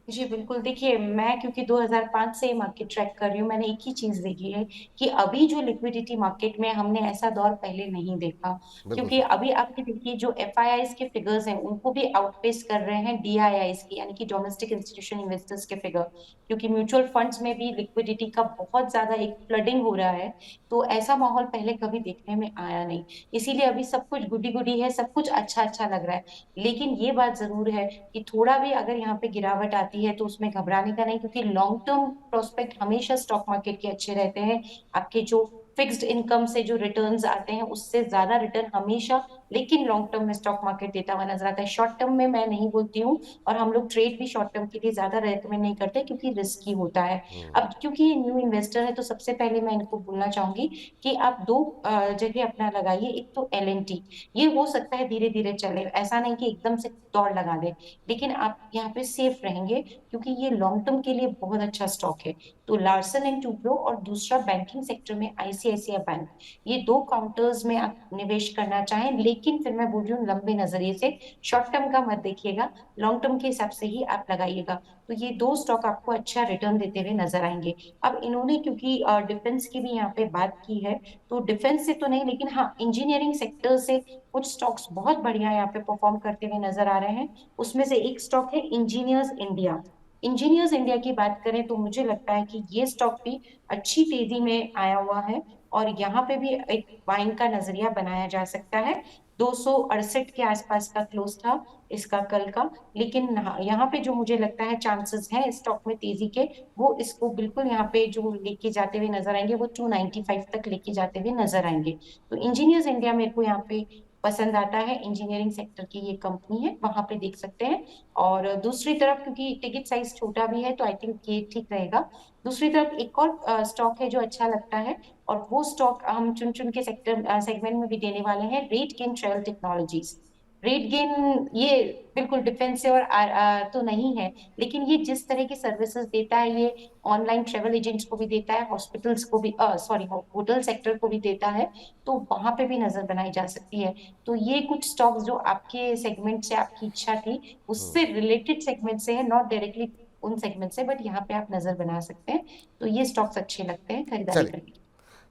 जी बिल्कुल, देखिए मैं क्योंकि 2005 से मार्केट ट्रैक कर रही हूँ, मैंने एक ही चीज देखी है कि अभी जो लिक्विडिटी मार्केट में हमने ऐसा दौर पहले नहीं देखा। बिल्कुल क्योंकि सर। अभी आपके देखिए जो एफआईआईज के फिगर्स हैं उनको भी आउटपेस कर रहे हैं डीआईआईज की, यानी कि डोमेस्टिक इंस्टीट्यूशन इन्वेस्टर्स के फिगर, क्योंकि म्यूचुअल फंड्स में भी लिक्विडिटी का बहुत ज्यादा एक फ्लडिंग हो रहा है। तो ऐसा माहौल पहले कभी देखने में आया नहीं, इसीलिए अभी सब कुछ गुडी गुडी है, सब कुछ अच्छा अच्छा लग रहा है। लेकिन ये बात जरूर है कि थोड़ा भी अगर यहाँ पे गिरावट आती है तो उसमें घबराने का नहीं, क्योंकि लॉन्ग टर्म प्रोस्पेक्ट हमेशा स्टॉक मार्केट के अच्छे रहते हैं। आपके जो फिक्स्ड इनकम से जो रिटर्न्स आते हैं उससे ज्यादा रिटर्न हमेशा लेकिन लॉन्ग टर्म में स्टॉक मार्केट देता हुआ नजर आता है। शॉर्ट टर्म में मैं नहीं बोलती हूँ, और हम लोग ट्रेड भी शॉर्ट टर्म के लिए ज्यादा रेकमेंड नहीं करते क्योंकि रिस्की होता है। अब क्योंकि ये न्यू इन्वेस्टर है तो सबसे पहले मैं इनको बोलना चाहूंगी कि आप दो जगह अपना लगाइए। एक तो एलएनटी, ये हो सकता है धीरे धीरे चले, ऐसा नहीं कि एकदम से दौड़ लगा दे, लेकिन आप यहाँ पे सेफ रहेंगे क्योंकि ये लॉन्ग टर्म के लिए बहुत अच्छा स्टॉक है। तो लार्सन एंड टूब्रो, और दूसरा बैंकिंग सेक्टर में आईसीआईसीआई बैंक, ये दो काउंटर्स में आप निवेश करना चाहें, लेकिन फिर मैं बोल रही हूँ लंबे नजरिए से, शॉर्ट टर्म का मत देखिएगा, लॉन्ग टर्म के हिसाब से ही आप लगाइएगा। तो ये दो स्टॉक आपको अच्छा रिटर्न देते हुए नजर आएंगे। अब इन्होंने क्योंकि डिफेंस की भी यहाँ पे बात की है, तो डिफेंस से तो नहीं, लेकिन हाँ इंजीनियरिंग सेक्टर से कुछ स्टॉक्स बहुत बढ़िया यहाँ पे परफॉर्म करते हुए नजर आ रहे हैं। उसमें से एक स्टॉक है इंजीनियर्स इंडिया। इंजीनियर्स इंडिया की बात करें तो मुझे लगता है कि ये स्टॉक भी अच्छी तेजी में आया हुआ है, और यहाँ पे भी एक बाइंग का नजरिया बनाया जा सकता है। 268 के आसपास का क्लोज था इसका कल का, लेकिन यहाँ पे जो मुझे लगता है चांसेस हैं स्टॉक में तेजी के, वो इसको बिल्कुल यहाँ पे जो लेके जाते हुए नजर आएंगे वो 295 तक लेके जाते हुए नजर आएंगे। तो इंजीनियर्स इंडिया मेरे को यहाँ पे पसंद आता है, इंजीनियरिंग सेक्टर की ये कंपनी है, वहां पे देख सकते हैं। और दूसरी तरफ क्योंकि टिकट साइज छोटा भी है तो आई थिंक ये ठीक रहेगा। दूसरी तरफ एक और स्टॉक है जो अच्छा लगता है, और वो स्टॉक हम चुन चुन के सेक्टर सेगमेंट में भी देने वाले हैं, rate gain travel technologies. Rate gain ये बिल्कुल डिफेंसिव और तो नहीं है, लेकिन ये जिस तरह की सर्विसेज देता है, ये ऑनलाइन ट्रेवल एजेंट्स को भी देता है, हॉस्पिटल्स को भी, सॉरी, होटल सेक्टर को भी देता है, तो वहां पे भी नजर बनाई जा सकती है। तो ये कुछ स्टॉक्स जो आपके सेगमेंट से, आपकी इच्छा थी उससे रिलेटेड सेगमेंट से है, नॉट डायरेक्टली उन सेगमेंट से, बट यहाँ पे आप नजर बना सकते हैं। तो ये स्टॉक्स अच्छे लगते हैं खरीदारी चलिए करने के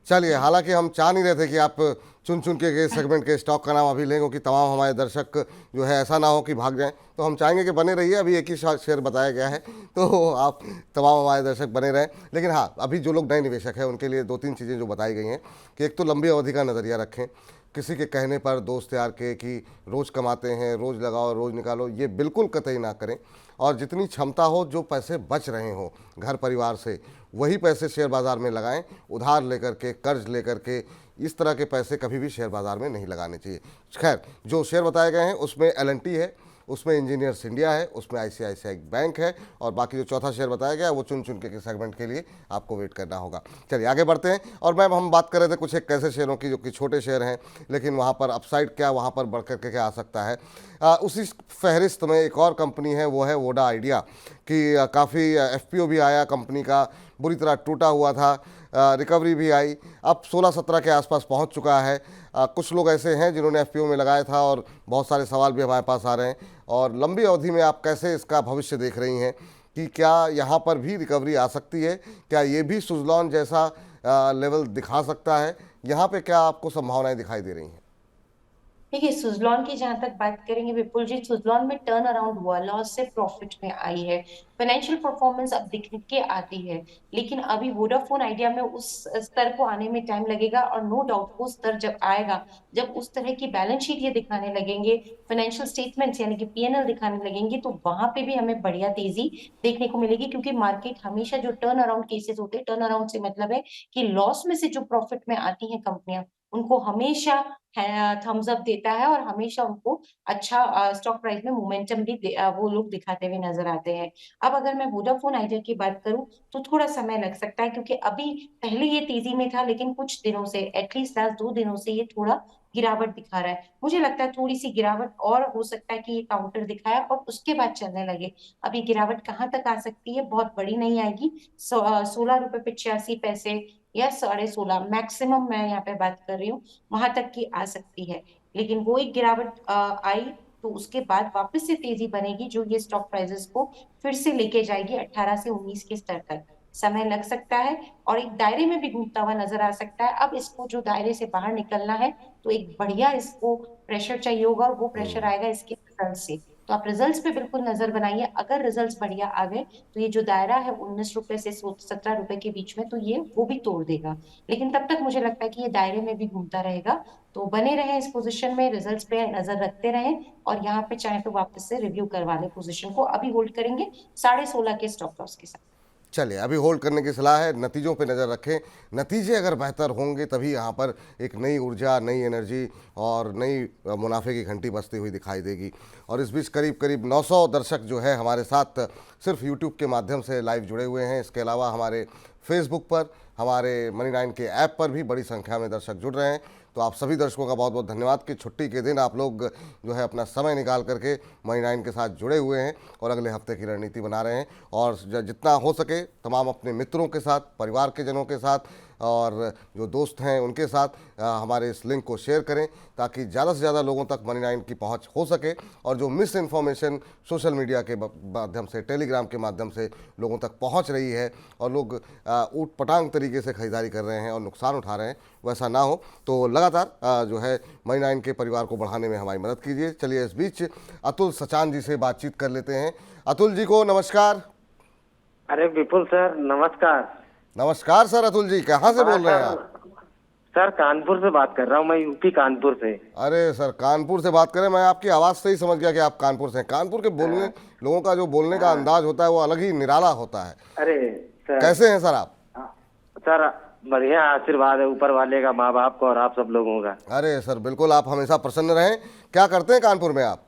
चलिए, हालांकि हम चाह नहीं रहे थे कि आप चुन चुन के सेगमेंट के स्टॉक का नाम अभी लें, क्योंकि तमाम हमारे दर्शक जो है ऐसा ना हो कि भाग जाएं। तो हम चाहेंगे कि बने रहिए, अभी एक ही शेयर बताया गया है, तो आप तमाम हमारे दर्शक बने रहें। लेकिन हाँ, अभी जो लोग नए निवेशक हैं उनके लिए 2-3 चीज़ें जो बताई गई हैं कि एक तो लंबी अवधि का नज़रिया रखें। किसी के कहने पर, दोस्त यार के कि रोज़ कमाते हैं, रोज़ लगाओ, रोज़ निकालो, ये बिल्कुल कतई ना करें। और जितनी क्षमता हो, जो पैसे बच रहे हो घर परिवार से, वही पैसे शेयर बाज़ार में लगाएं। उधार लेकर के, कर्ज लेकर के, इस तरह के पैसे कभी भी शेयर बाज़ार में नहीं लगाने चाहिए। खैर, जो शेयर बताए गए हैं उसमें L&T है, उसमें इंजीनियर्स इंडिया है, उसमें ICICI बैंक है, और बाकी जो चौथा शेयर बताया गया है वो चुन चुन के सेगमेंट के लिए आपको वेट करना होगा। चलिए आगे बढ़ते हैं। और मैम, हम बात कर रहे थे कुछ एक ऐसे शेयरों की जो कि छोटे शेयर हैं, लेकिन वहाँ पर अपसाइड क्या, वहाँ पर बढ़ करके क्या आ सकता है। उसी फहरिस्त में एक और कंपनी है, वो है वोडा आइडिया, कि काफ़ी FPO भी आया कंपनी का, बुरी तरह टूटा हुआ था, रिकवरी भी आई, अब 16-17 के आसपास पहुंच चुका है। कुछ लोग ऐसे हैं जिन्होंने FPO में लगाया था, और बहुत सारे सवाल भी हमारे पास आ रहे हैं। और लंबी अवधि में आप कैसे इसका भविष्य देख रही हैं, कि क्या यहाँ पर भी रिकवरी आ सकती है, क्या ये भी सुजलॉन जैसा लेवल दिखा सकता है, यहाँ पे क्या आपको संभावनाएं दिखाई दे रही हैं? देखिए, सुजलॉन की जहां तक बात करेंगे विपुल जी, सुजलॉन में टर्न अराउंड हुआ, लॉस से प्रॉफिट में आई है, फाइनेंशियल परफॉर्मेंस अब दिख के आती है। लेकिन अभी वोडाफोन आइडिया में उस स्तर को आने में टाइम लगेगा, और नो डाउट वो स्तर जब आएगा, जब उस तरह की बैलेंस शीट ये दिखाने लगेंगे, फाइनेंशियल स्टेटमेंट्स यानी कि PNL दिखाने लगेंगे, तो वहां पे भी हमें बढ़िया तेजी देखने को मिलेगी। क्योंकि मार्केट हमेशा, जो टर्न अराउंड केसेस होते हैं, टर्न अराउंड से मतलब है कि लॉस में से जो प्रॉफिट में आती हैं कंपनियां, उनको हमेशा थम्स अप देता है, और हमेशा उनको अच्छा स्टॉक प्राइस में मोमेंटम भी वो लोग दिखाते हुए नजर आते हैं। अब अगर मैं वोडाफोन आइडिया की बात करूं, तो थोड़ा समय लग सकता है, क्योंकि अभी पहले ये तेजी में था, लेकिन कुछ दिनों से, एटलीस्ट लास्ट 2 दिनों से, ये थोड़ा गिरावट दिखा रहा है। मुझे लगता है थोड़ी सी गिरावट और हो सकता है कि ये काउंटर दिखाए और उसके बाद चलने लगे। अब ये गिरावट कहाँ तक आ सकती है, बहुत बड़ी नहीं आएगी। 16 रुपए 85 पैसे या 16.5 मैक्सिमम, मैं यहाँ पे बात कर रही हूँ, वहां तक की आ सकती है। लेकिन वो एक गिरावट आई, तो उसके बाद वापस से तेजी बनेगी, जो ये स्टॉक प्राइसेस को फिर से लेके जाएगी 18 से 19 के स्तर तक। समय लग सकता है, और एक दायरे में भी घूमता हुआ नजर आ सकता है। अब इसको जो दायरे से बाहर निकलना है, तो एक बढ़िया इसको प्रेशर चाहिए होगा, और वो प्रेशर आएगा इसके रिजल्ट से। तो आप रिजल्ट्स पे बिल्कुल नजर बनाइए। अगर रिजल्ट्स बढ़िया आ गए, तो ये जो दायरा है 19 रुपए से 17 रुपए के बीच में, तो ये वो भी तोड़ देगा। लेकिन तब तक मुझे लगता है कि ये दायरे में भी घूमता रहेगा। तो बने रहें इस पोजीशन में, रिजल्ट्स पे नजर रखते रहें, और यहाँ पे चाहे तो वापस से रिव्यू करवा लें पोजीशन को। अभी होल्ड करेंगे 16.5 के स्टॉप लॉस के साथ। चलिए, अभी होल्ड करने की सलाह है, नतीजों पे नज़र रखें। नतीजे अगर बेहतर होंगे तभी यहाँ पर एक नई ऊर्जा, नई एनर्जी और नई मुनाफे की घंटी बजती हुई दिखाई देगी। और इस बीच करीब करीब 900 दर्शक जो है हमारे साथ सिर्फ यूट्यूब के माध्यम से लाइव जुड़े हुए हैं। इसके अलावा हमारे फेसबुक पर, हमारे मनी9 के ऐप पर भी बड़ी संख्या में दर्शक जुड़ रहे हैं। तो आप सभी दर्शकों का बहुत बहुत धन्यवाद कि छुट्टी के दिन आप लोग जो है अपना समय निकाल करके मनी9 के साथ जुड़े हुए हैं और अगले हफ्ते की रणनीति बना रहे हैं। और जितना हो सके तमाम अपने मित्रों के साथ, परिवार के जनों के साथ और जो दोस्त हैं उनके साथ हमारे इस लिंक को शेयर करें, ताकि ज़्यादा से ज़्यादा लोगों तक मनी9 की पहुंच हो सके। और जो मिस इन्फॉर्मेशन सोशल मीडिया के माध्यम से, टेलीग्राम के माध्यम से लोगों तक पहुंच रही है और लोग ऊट पटांग तरीके से खरीदारी कर रहे हैं और नुकसान उठा रहे हैं, वैसा ना हो। तो लगातार जो है मनी9 के परिवार को बढ़ाने में हमारी मदद कीजिए। चलिए इस बीच अतुल सचान जी से बातचीत कर लेते हैं। अतुल जी को नमस्कार। अरे विपुल सर नमस्कार। नमस्कार सर। अतुल जी कहाँ से बोल रहे हैं आप? सर कानपुर से बात कर रहा हूँ मैं, यूपी कानपुर से। अरे सर, कानपुर से बात करें, मैं आपकी आवाज़ से ही समझ गया कि आप कानपुर से हैं। कानपुर के बोलने लोगों का जो बोलने का अंदाज होता है वो अलग ही निराला होता है। अरे सर, कैसे हैं सर आप? सर बढ़िया, आशीर्वाद है ऊपर वाले का, माँ बाप का और आप सब लोगों का। अरे सर बिल्कुल, आप हमेशा प्रसन्न रहें। क्या करते हैं कानपुर में आप?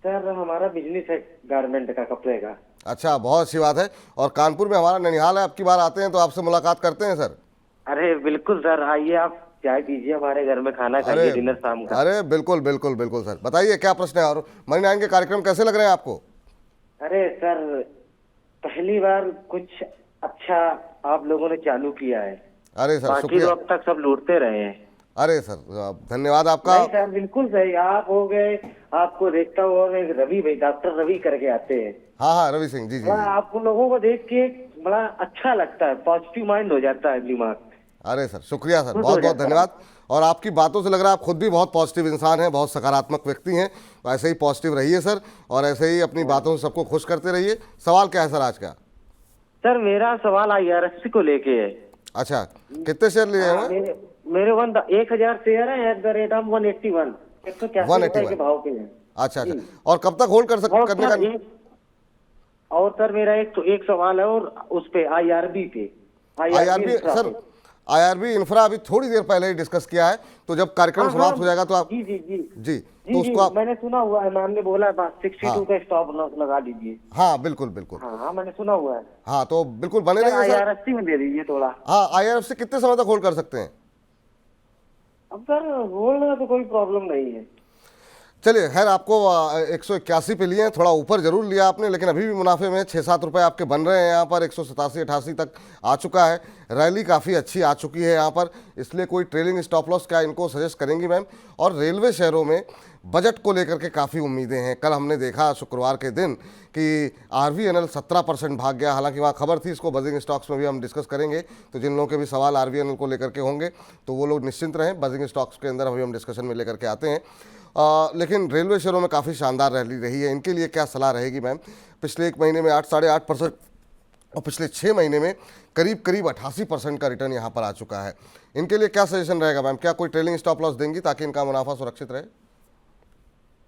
सर हमारा बिजनेस है गारमेंट का, कपड़े का। अच्छा, बहुत अच्छी बात है। और कानपुर में हमारा ननिहाल है, अब की बार आते हैं तो आपसे मुलाकात करते हैं सर। अरे बिल्कुल सर, आइए आप, चाय पीजिए, हमारे घर में खाना अरे खाइए, डिनर शाम का। अरे बिल्कुल बिल्कुल बिल्कुल सर, बताइए क्या प्रश्न है। और मनी 9 के कार्यक्रम कैसे लग रहे हैं आपको? अरे सर, पहली बार कुछ अच्छा आप लोगों ने चालू किया है, अरे सर बाकी शुक्रिया। तो अब तक सब लूटते रहे हैं। अरे सर धन्यवाद आपका। नहीं सर, बिल्कुल सही, आप हो गए, आपको देखता हूँ, और एक रवि भाई, डॉक्टर रवि करके आते हैं, हाँ हाँ रवि सिंह जी जी बड़ा जी। आप लोगों को देख के बड़ा अच्छा लगता है, पॉजिटिव माइंड हो जाता है दिमाग। अरे सर शुक्रिया सर, खुश बहुत हो बहुत जाता है। धन्यवाद। और आपकी बातों से लग रहा है आप खुद भी बहुत पॉजिटिव इंसान हैं, बहुत सकारात्मक व्यक्ति हैं। तो ऐसे ही पॉजिटिव रहिए सर, और ऐसे ही अपनी बातों से सबको खुश करते रहिए। सवाल क्या है सर आज का? सर मेरा सवाल IRFC को लेके है। अच्छा, कितने शेयर लिए हाँ, हुए? मेरे 1000 शेयर है @ 181, 181 रुपए के भाव पे है। अच्छा अच्छा, और कब तक होल्ड और करने सर का? और सर मेरा एक सवाल है, और उस पे IRB पे, IRB इंफ्रा सर, पे। IRB इंफ्रा अभी थोड़ी देर पहले ही डिस्कस किया है, तो जब कार्यक्रम हाँ, समाप्त हाँ, हो जाएगा तो आप जी जी जी जी जी तो जी, उसको आप मैंने सुना हुआ है, मैम ने बोला 62 हाँ। का स्टॉप लॉस लगा दीजिए। हाँ बिल्कुल बिल्कुल। हाँ हाँ, मैंने सुना हुआ है। हाँ तो बिल्कुल बने सर रहिए सर। IRFC में दे दीजिए थोड़ा। हाँ IRFC कितने समय तक होल्ड कर सकते हैं? अब सर होल्ड में तो कोई प्रॉब्लम नहीं है। चलिए खैर, आपको 181 पे लिए हैं, थोड़ा ऊपर जरूर लिया आपने, लेकिन अभी भी मुनाफे में 6-7 रुपए आपके बन रहे हैं। यहाँ पर 187-88 तक आ चुका है, रैली काफ़ी अच्छी आ चुकी है यहाँ पर, इसलिए कोई ट्रेलिंग स्टॉप लॉस क्या इनको सजेस्ट करेंगी मैम? और रेलवे शेयरों में बजट को लेकर के काफ़ी उम्मीदें हैं। कल हमने देखा शुक्रवार के दिन कि RVNL 17% भाग गया, हालांकि वहाँ खबर थी, इसको बजिंग स्टॉक्स में भी हम डिस्कस करेंगे। तो जिन लोगों के भी सवाल RVNL को लेकर के होंगे तो वो लोग निश्चिंत रहें, बजिंग स्टॉक्स के अंदर अभी हम डिस्कशन में लेकर के आते हैं। लेकिन रेलवे शेयरों में काफ़ी शानदार रैली रही है, इनके लिए क्या सलाह रहेगी मैम? पिछले 1 महीने में 8-8.5% और पिछले 6 महीने में करीब करीब 88% का रिटर्न यहाँ पर आ चुका है। इनके लिए क्या सजेशन रहेगा मैम? क्या कोई ट्रेलिंग स्टॉप लॉस देंगी ताकि इनका मुनाफा सुरक्षित रहे?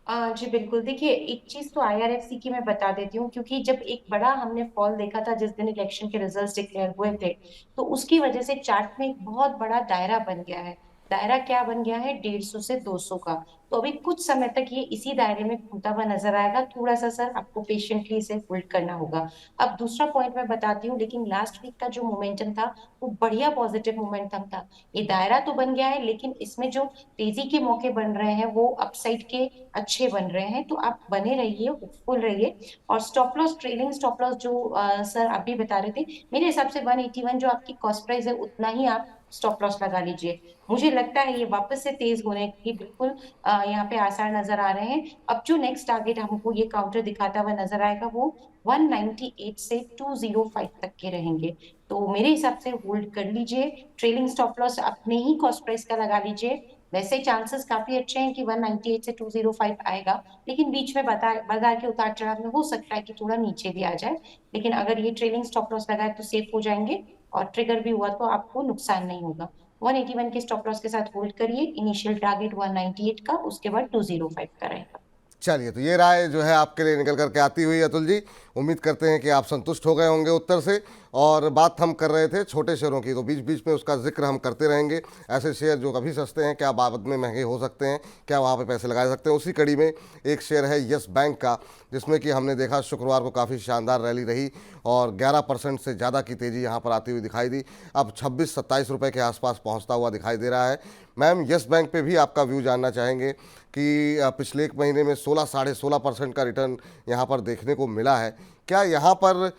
जी बिल्कुल, देखिए एक चीज तो IRFC की मैं बता देती हूँ, क्योंकि जब एक बड़ा हमने फॉल देखा था जिस दिन इलेक्शन के रिजल्ट्स डिक्लेयर हुए थे, तो उसकी वजह से चार्ट में एक बहुत बड़ा दायरा बन गया है। दायरा क्या बन गया है? 150 से 200 का। तो अभी कुछ समय तक ये इसी दायरे में घूमता हुआ नजर आएगा। थोड़ा सा सर आपको पेशेंटली इसे होल्ड करना होगा। अब दूसरा पॉइंट मैं बताती हूँ, लेकिन लास्ट वीक का जो मोमेंटम था वो बढ़िया पॉजिटिव मोमेंटम था। ये दायरा तो बन गया है, लेकिन इसमें जो तेजी के मौके बन रहे हैं वो अपसाइड के अच्छे बन रहे हैं। तो आप बने रहिए, होपफुल रहिए। और stop loss, trailing stop loss जो सर आप भी बता रहे थे, मेरे हिसाब से 181 जो आपकी कॉस्ट प्राइस है उतना ही आप स्टॉप लॉस लगा लीजिए। मुझे लगता है ये वापस से तेज होने की बिल्कुल यहाँ पे आसार नजर आ रहे हैं। अब जो नेक्स्ट टारगेट हमको ये काउंटर दिखाता हुआ नजर आएगा वो 198 से 205 तक के रहेंगे। तो मेरे हिसाब से होल्ड कर लीजिए। ट्रेलिंग स्टॉप लॉस अपने ही कॉस्ट प्राइस का लगा लीजिए। वैसे चांसेस काफी अच्छे हैं कि 198 से 205 आएगा, लेकिन बीच में बाजार के उतार चढ़ाव में हो सकता है कि थोड़ा नीचे भी आ जाए। लेकिन अगर ये ट्रेलिंग स्टॉप लॉस लगाए तो सेफ हो जाएंगे, और ट्रिगर भी हुआ तो आपको नुकसान नहीं होगा। 181 के स्टॉप लॉस के साथ होल्ड करिए। इनिशियल टारगेट 198 का, उसके बाद 205 का रहेगा। चलिए, तो ये राय जो है आपके लिए निकल करके आती हुई अतुल जी, उम्मीद करते हैं कि आप संतुष्ट हो गए होंगे उत्तर से। और बात हम कर रहे थे छोटे शेयरों की, तो बीच बीच में उसका जिक्र हम करते रहेंगे। ऐसे शेयर जो कभी सस्ते हैं, क्या बाद में महंगे हो सकते हैं, क्या वहाँ पे पैसे लगाए सकते हैं। उसी कड़ी में एक शेयर है यस बैंक का, जिसमें कि हमने देखा शुक्रवार को काफ़ी शानदार रैली रही और 11% से ज़्यादा की तेज़ी यहाँ पर आती हुई दिखाई दी। अब 26-27 रुपये के आसपास पहुँचता हुआ दिखाई दे रहा है। मैम, यस बैंक पे भी आपका व्यू जानना चाहेंगे कि पिछले 1 महीने में 16-16.5% का रिटर्न यहाँ पर देखने को मिला है। क्या यहाँ पर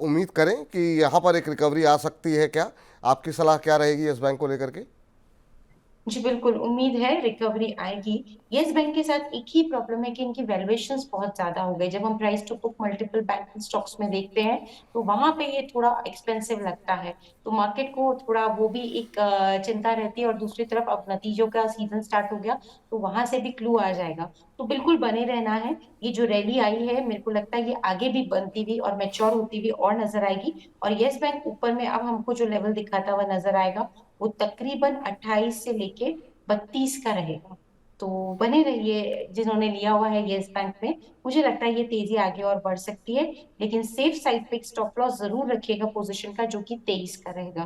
उम्मीद करें कि यहाँ पर एक रिकवरी आ सकती है? क्या आपकी सलाह क्या रहेगी यस बैंक को लेकर के? जी बिल्कुल, उम्मीद है रिकवरी आएगी। येस बैंक के साथ एक ही प्रॉब्लम है कि इनकी वैल्यूएशंस बहुत ज्यादा हो गए। जब हम price to book multiple banking stocks में देखते हैं तो वहां पे ये थोड़ा एक्सपेंसिव लगता है। तो मार्केट को थोड़ा वो भी एक चिंता रहती है। और दूसरी तरफ अब नतीजों का सीजन स्टार्ट हो गया तो वहां से भी क्लू आ जाएगा। तो बिल्कुल बने रहना है। ये जो रैली आई है मेरे को लगता है ये आगे भी बनती हुई और मैच्योर होती हुई और नजर आएगी। और येस बैंक ऊपर में अब हमको जो लेवल दिखाता हुआ नजर आएगा वो तकरीबन 28 से लेके 32 का रहेगा। तो बने रहिए जिन्होंने लिया हुआ है येस बैंक में। मुझे लगता है ये तेजी आगे और बढ़ सकती है, लेकिन सेफ साइड पे स्टॉप लॉस जरूर रखिएगा पोजीशन का, जो कि 23 का रहेगा।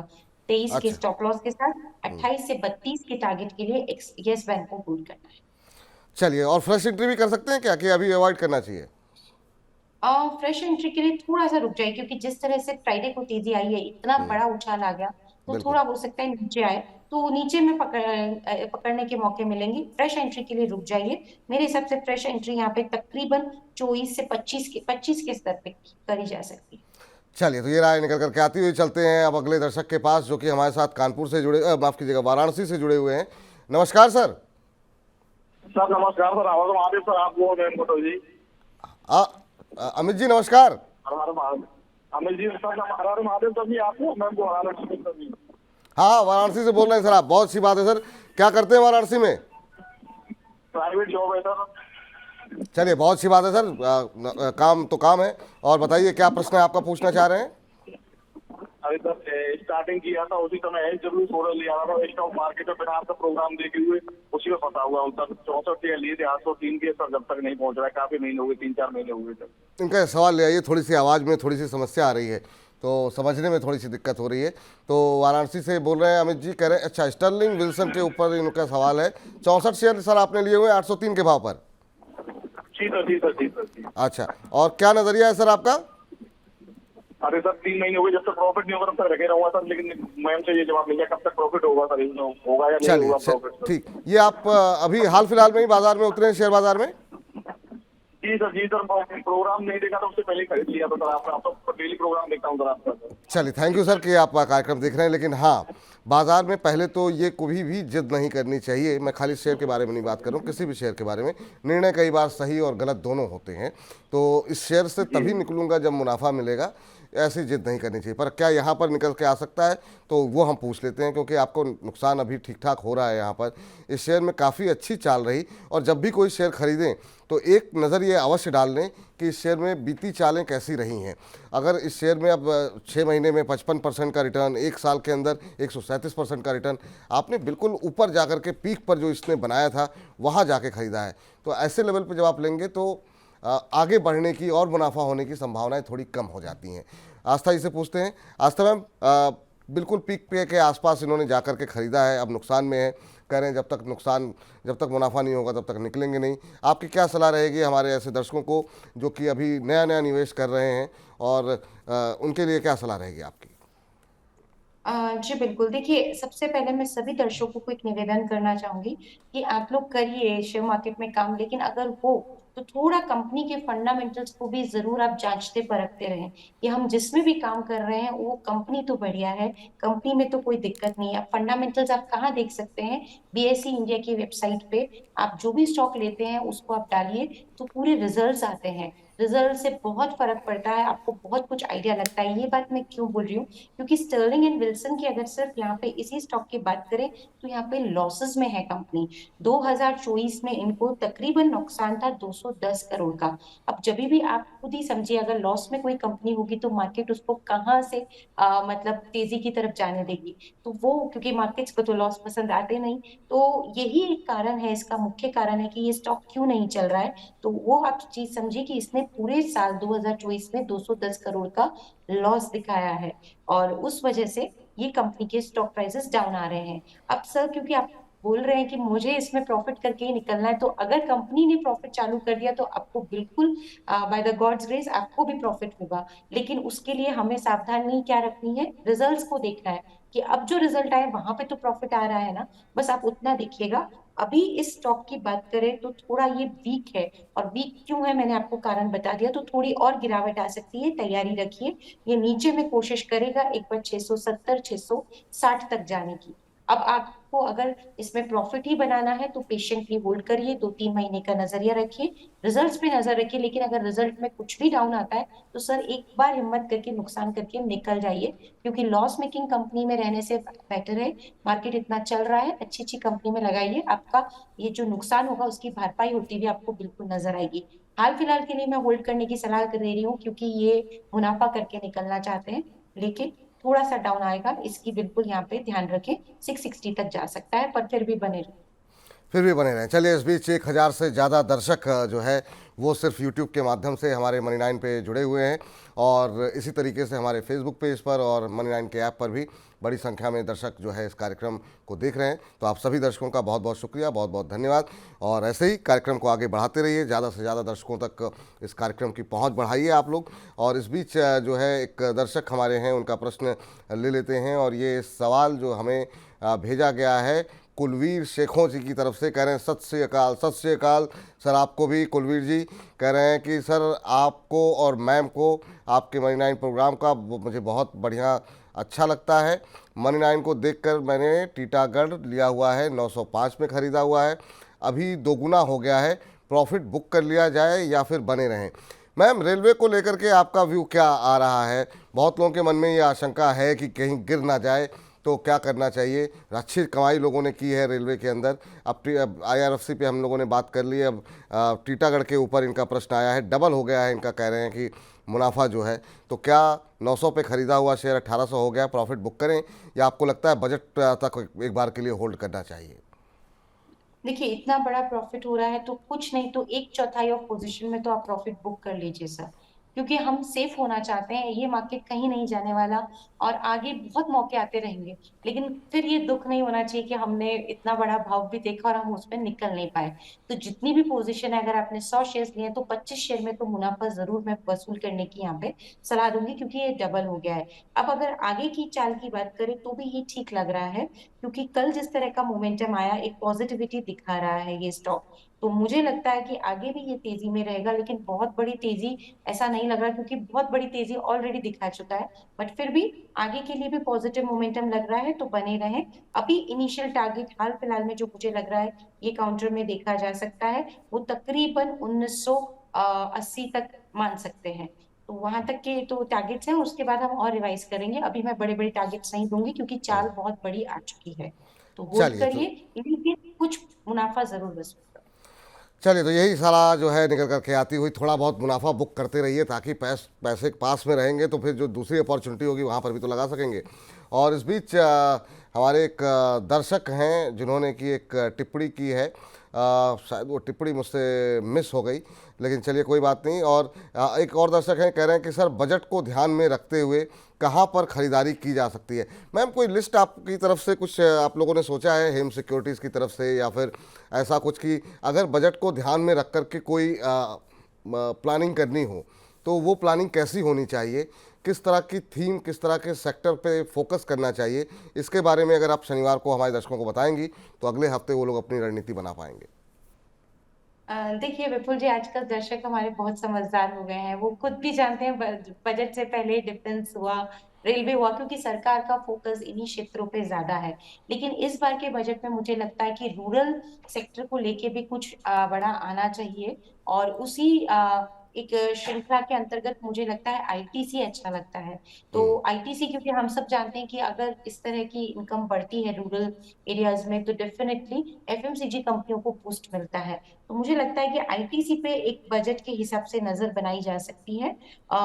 23 के अच्छा, स्टॉप लॉस के साथ 28 से 32 के टारगेट के लिए येस बैंक को होल्ड करना है। चलिए, और फ्रेश एंट्री भी कर सकते हैं क्या, कि अभी अवॉइड करना चाहिए? फ्रेश एंट्री के लिए थोड़ा सा रुक जाए, क्योंकि जिस तरह से फ्राइडे को तेजी आई है, इतना बड़ा उछाल आ गया, तो बिल्कुल। थोड़ा हो सकता है नीचे आए। तो नीचे में पकड़ने के मौके मिलेंगे। फ्रेश एंट्री के लिए रुक जाइए। मेरे हिसाब से फ्रेश एंट्री यहाँ पे तकरीबन 24 से 25 के स्तर पे करी जा सकती है। चलिए, तो ये राय निकल करके आती हुई चलते हैं अब अगले दर्शक के पास, जो कि हमारे साथ कानपुर से जुड़े माफ़ कीजिएगा, वाराणसी से जुड़े हुए हैं। नमस्कार सर। सर नमस्कार सर, आवाज महादेव सर, आप वो जी। अमित जी नमस्कार। हर महादेव अमित जी सर, हर महादेव सर जी, आपको मैं वाराणसी सर जी। हाँ, वाराणसी से बोल रहे हैं सर आप। बहुत सी बात है सर। क्या करते हैं वाराणसी में? प्राइवेट जॉब है सर। चलिए, बहुत सी बात है सर। काम तो काम है। और बताइए क्या प्रश्न है आपका, पूछना चाह रहे हैं? अभी तक स्टार्टिंग किया था, उसी समय SW16 लिया था स्टॉक मार्केट में, फिर आपका प्रोग्राम देखे हुए उसी में फंसा हुआ हूँ सर। 64 शेयर लिए थे, 803 के सर, जब तक नहीं पहुंच रहा है। काफी महीने हो गए, 3-4 महीने हो गए सर। इनका सवाल ले आइए। थोड़ी सी आवाज़ में थोड़ी सी समस्या आ रही है, तो समझने में थोड़ी सी दिक्कत हो रही है। तो वाराणसी से बोल रहे हैं अमित जी, कह रहे हैं अच्छा स्टर्लिंग विल्सन के ऊपर इनका सवाल है। 64 शेयर सर आपने लिए हुए 803 के भाव पर। जी सर, जी सर, जी सर, जी। अच्छा, और क्या नजरिया है सर आपका? अरे सर 3 महीने हो गए, जब तक प्रॉफिट नहीं होगा तब तक रखे रहूंगा सर। लेकिन मैम से ये जवाब मिल गया, कब तक प्रॉफिट होगा सर, होगा या नहीं होगा प्रॉफिट सर? ठीक। ये आप अभी हाल फिलहाल में ही बाजार में उतरे हैं, शेयर बाजार में? जी सर, जी सर। प्रोग्राम नहीं देखा था, उससे पहले खरीद लिया था सर। आप तो डेली प्रोग्राम देखता हूँ सर आपका। चलिए, थैंक यू सर कि आप कार्यक्रम देख रहे हैं। लेकिन हाँ, बाजार में पहले तो ये कभी भी जिद नहीं करनी चाहिए। मैं खाली शेयर के बारे में नहीं बात कर रहा हूँ, किसी भी शेयर के बारे में। निर्णय कई बार सही और गलत दोनों होते हैं। तो इस शेयर से तभी निकलूंगा जब मुनाफा मिलेगा, ऐसी जिद नहीं करनी चाहिए। पर क्या यहाँ पर निकल के आ सकता है, तो वो हम पूछ लेते हैं, क्योंकि आपको नुकसान अभी ठीक ठाक हो रहा है यहाँ पर। इस शेयर में काफ़ी अच्छी चाल रही, और जब भी कोई शेयर खरीदें तो एक नज़र ये अवश्य डाल लें कि इस शेयर में बीती चालें कैसी रही हैं। अगर इस शेयर में अब 6 महीने में 55% का रिटर्न, 1 साल के अंदर 137% का रिटर्न, आपने बिल्कुल ऊपर जाकर के पीक पर जो इसने बनाया था वहाँ जाके ख़रीदा है, तो ऐसे लेवल पर जब आप लेंगे तो आगे बढ़ने की और मुनाफा होने की संभावनाएं थोड़ी कम हो जाती हैं। आस्था जी से पूछते हैं। आस्था मैम, बिल्कुल पीक पे के आसपास इन्होंने जाकर के ख़रीदा है, अब नुकसान में है, कह रहे हैं जब तक मुनाफा नहीं होगा तब तक निकलेंगे नहीं। आपकी क्या सलाह रहेगी हमारे ऐसे दर्शकों को जो कि अभी नया नया निवेश कर रहे हैं, और उनके लिए क्या सलाह रहेगी आपकी? जी बिल्कुल। देखिए, सबसे पहले मैं सभी दर्शकों को एक निवेदन करना चाहूंगी कि आप लोग करिए शेयर मार्केट में काम, लेकिन अगर हो तो थोड़ा कंपनी के फंडामेंटल्स को भी जरूर आप जांचते परखते रहें कि हम जिसमें भी काम कर रहे हैं वो कंपनी तो बढ़िया है, कंपनी में तो कोई दिक्कत नहीं है। फंडामेंटल्स आप कहाँ देख सकते हैं? BSE इंडिया की वेबसाइट पे आप जो भी स्टॉक लेते हैं उसको आप डालिए, तो पूरे रिजल्ट्स आते हैं। रिजल्ट से बहुत फर्क पड़ता है, आपको बहुत कुछ आइडिया लगता है। ये बात मैं क्यों बोल रही हूँ? क्योंकि स्टर्लिंग एंड विल्सन की अगर सिर्फ यहाँ पे इसी स्टॉक की बात करें तो यहाँ पे लॉसेस में है कंपनी। 2024 में इनको तकरीबन नुकसान था 210 करोड़ का। अब जब भी आप खुद ही समझिए, अगर लॉस में कोई कंपनी होगी तो मार्केट उसको कहाँ से मतलब तेजी की तरफ जाने देगी? तो वो, क्योंकि मार्केट्स को तो लॉस पसंद आते नहीं, तो यही एक कारण है, इसका मुख्य कारण है कि ये स्टॉक क्यों नहीं चल रहा है। तो वो आप चीज समझिए कि इसने पूरे साल 2024 में 210 करोड़ का लॉस दिखाया है, और उस वजह से ये कंपनी के स्टॉक प्राइसेस डाउन आ रहे हैं। अब सर, क्योंकि आप बोल रहे हैं कि मुझे इसमें प्रॉफिट करके ही निकलना है, तो अगर कंपनी ने प्रॉफिट चालू कर दिया तो आपको बिल्कुल बाय द गॉड्स ग्रेस आपको भी प्रॉफिट होगा। लेकिन उसके लिए हमें सावधानी क्या रखनी है? रिजल्ट्स को देखना है कि अब जो रिजल्ट आए वहां पे तो प्रॉफिट आ रहा है ना, बस आप उतना देखिएगा। अभी इस स्टॉक की बात करें तो थोड़ा ये वीक है, और वीक क्यों है मैंने आपको कारण बता दिया। तो थोड़ी और गिरावट आ सकती है, तैयारी रखिए। ये नीचे में कोशिश करेगा एक बार 670 660 तक जाने की। अब आपको अगर इसमें प्रॉफिट ही बनाना है तो पेशेंटली होल्ड करिए, 2-3 महीने का नजरिया रखिए, रिजल्ट्स पे नजर रखिए। लेकिन अगर रिजल्ट में कुछ भी डाउन आता है तो सर एक बार हिम्मत करके नुकसान करके निकल जाइए, क्योंकि लॉस मेकिंग कंपनी में रहने से बेटर है मार्केट इतना चल रहा है, अच्छी अच्छी कंपनी में लगाइए। आपका ये जो नुकसान होगा उसकी भरपाई होती हुई आपको बिल्कुल नजर आएगी। हाल फिलहाल के लिए मैं होल्ड करने की सलाह दे रही हूँ, क्योंकि ये मुनाफा करके निकलना चाहते हैं। लेकिन थोड़ा सा डाउन आएगा, इसकी बिल्कुल यहाँ पे ध्यान रखें। 660 तक जा सकता है, पर फिर भी बने रहे। फिर भी बने रहें। चलिए, इस बीच 1000 से ज़्यादा दर्शक जो है वो सिर्फ यूट्यूब के माध्यम से हमारे मनी9 पे जुड़े हुए हैं, और इसी तरीके से हमारे फेसबुक पेज पर और मनी9 के ऐप पर भी बड़ी संख्या में दर्शक जो है इस कार्यक्रम को देख रहे हैं। तो आप सभी दर्शकों का बहुत बहुत शुक्रिया, बहुत बहुत धन्यवाद। और ऐसे ही कार्यक्रम को आगे बढ़ाते रहिए, ज़्यादा से ज़्यादा दर्शकों तक इस कार्यक्रम की पहुंच बढ़ाइए आप लोग। और इस बीच जो है एक दर्शक हमारे हैं, उनका प्रश्न ले लेते हैं। और ये सवाल जो हमें भेजा गया है कुलवीर शेखों जी की तरफ से, कह रहे हैं सत श्री अकाल। सत श्री अकाल सर आपको भी। कुलवीर जी कह रहे हैं कि सर आपको और मैम को आपके मनी 9 प्रोग्राम का मुझे बहुत बढ़िया अच्छा लगता है। मनी 9 को देखकर मैंने टीटागढ़ लिया हुआ है, 905 में ख़रीदा हुआ है, अभी दोगुना हो गया है। प्रॉफिट बुक कर लिया जाए या फिर बने रहें? मैम, रेलवे को लेकर के आपका व्यू क्या आ रहा है? बहुत लोगों के मन में ये आशंका है कि कहीं गिर ना जाए, तो क्या करना चाहिए? अच्छी कमाई लोगों ने की है रेलवे के अंदर। अब IRFC पे हम लोगों ने बात कर ली, अब टीटागढ़ के ऊपर इनका प्रश्न आया है, डबल हो गया है इनका, कह रहे हैं कि मुनाफा जो है। तो क्या 900 पे ख़रीदा हुआ शेयर 1800 हो गया, प्रॉफिट बुक करें, या आपको लगता है बजट तक एक बार के लिए होल्ड करना चाहिए? देखिए, इतना बड़ा प्रॉफिट हो रहा है तो कुछ नहीं तो 1/4 ऑफ पोजीशन में तो आप प्रॉफिट बुक कर लीजिए सर, क्योंकि हम सेफ होना चाहते हैं। ये मार्केट कहीं नहीं जाने वाला और आगे बहुत मौके आते रहेंगे, लेकिन फिर ये दुख नहीं होना चाहिए कि हमने इतना बड़ा भाव भी देखा और हम उसमें निकल नहीं पाए। तो जितनी भी पोजीशन है, अगर आपने 100 शेयर लिए तो 25 शेयर में तो मुनाफा जरूर मैं वसूल करने की यहाँ पे सलाह दूंगी, क्योंकि ये डबल हो गया है। अब अगर आगे की चाल की बात करें तो भी ये ठीक लग रहा है, क्योंकि कल जिस तरह का मोमेंटम आया, एक पॉजिटिविटी दिखा रहा है ये स्टॉक। तो मुझे लगता है कि आगे भी ये तेजी में रहेगा, लेकिन बहुत बड़ी तेजी ऐसा नहीं लग रहा, क्योंकि बहुत बड़ी तेजी ऑलरेडी दिखा चुका है। बट फिर भी आगे के लिए भी पॉजिटिव मोमेंटम लग रहा है, तो बने रहें। अभी इनिशियल टारगेट हाल फिलहाल में जो मुझे लग रहा है ये काउंटर में देखा जा सकता है, वो तकरीबन 1980 तक मान सकते हैं। तो वहां तक के तो टारगेट्स हैं, उसके बाद हम और रिवाइज करेंगे। अभी मैं बड़े बड़े टारगेट्स नहीं दूंगी, क्योंकि चाल बहुत बड़ी आ चुकी है। तो होल्ड चलिए करिए, इमीडिएट कुछ मुनाफा जरूर वसूल करें। चलिए, तो यही सलाह जो है निकल करके आती हुई, थोड़ा बहुत मुनाफा बुक करते रहिए, ताकि पैसे पास में रहेंगे तो फिर जो दूसरी अपॉर्चुनिटी होगी वहाँ पर भी तो लगा सकेंगे। और इस बीच हमारे एक दर्शक हैं जिन्होंने की एक टिप्पणी की है, शायद वो टिप्पणी मुझसे मिस हो गई, लेकिन चलिए कोई बात नहीं। और एक और दर्शक हैं, कह रहे हैं कि सर बजट को ध्यान में रखते हुए कहाँ पर ख़रीदारी की जा सकती है? मैम, कोई लिस्ट आपकी तरफ से कुछ आप लोगों ने सोचा है, हेम सिक्योरिटीज़ की तरफ से, या फिर ऐसा कुछ कि अगर बजट को ध्यान में रख कर के कोई प्लानिंग करनी हो तो वो प्लानिंग कैसी होनी चाहिए? किस तरह की थीम, किस तरह के सेक्टर पे फोकस करना चाहिए? इसके बारे में अगर आप शनिवार को हमारे दर्शकों को बताएंगी तो अगले हफ्ते वो लोग अपनी रणनीति बना पाएंगे। देखिए विपुल जी, आजकल दर्शक हमारे बहुत समझदार हो गए हैं। वो खुद भी जानते हैं बजट से पहले डिफेंस हुआ, रेलवे हुआ, क्योंकि सरकार का फोकस इन्हीं क्षेत्रों पे ज्यादा है। लेकिन इस बार के बजट में मुझे लगता है कि रूरल सेक्टर को लेके भी कुछ बड़ा आना चाहिए। और उसी एक श्रृंखला के अंतर्गत मुझे लगता है आईटीसी अच्छा लगता है। तो आईटीसी, क्योंकि हम सब जानते हैं कि अगर इस तरह की इनकम बढ़ती है रूरल एरियाज में, तो डेफिनेटली एफएमसीजी कंपनियों को बूस्ट मिलता है। तो मुझे लगता है कि आईटीसी पे एक बजट के हिसाब से नजर बनाई जा सकती है।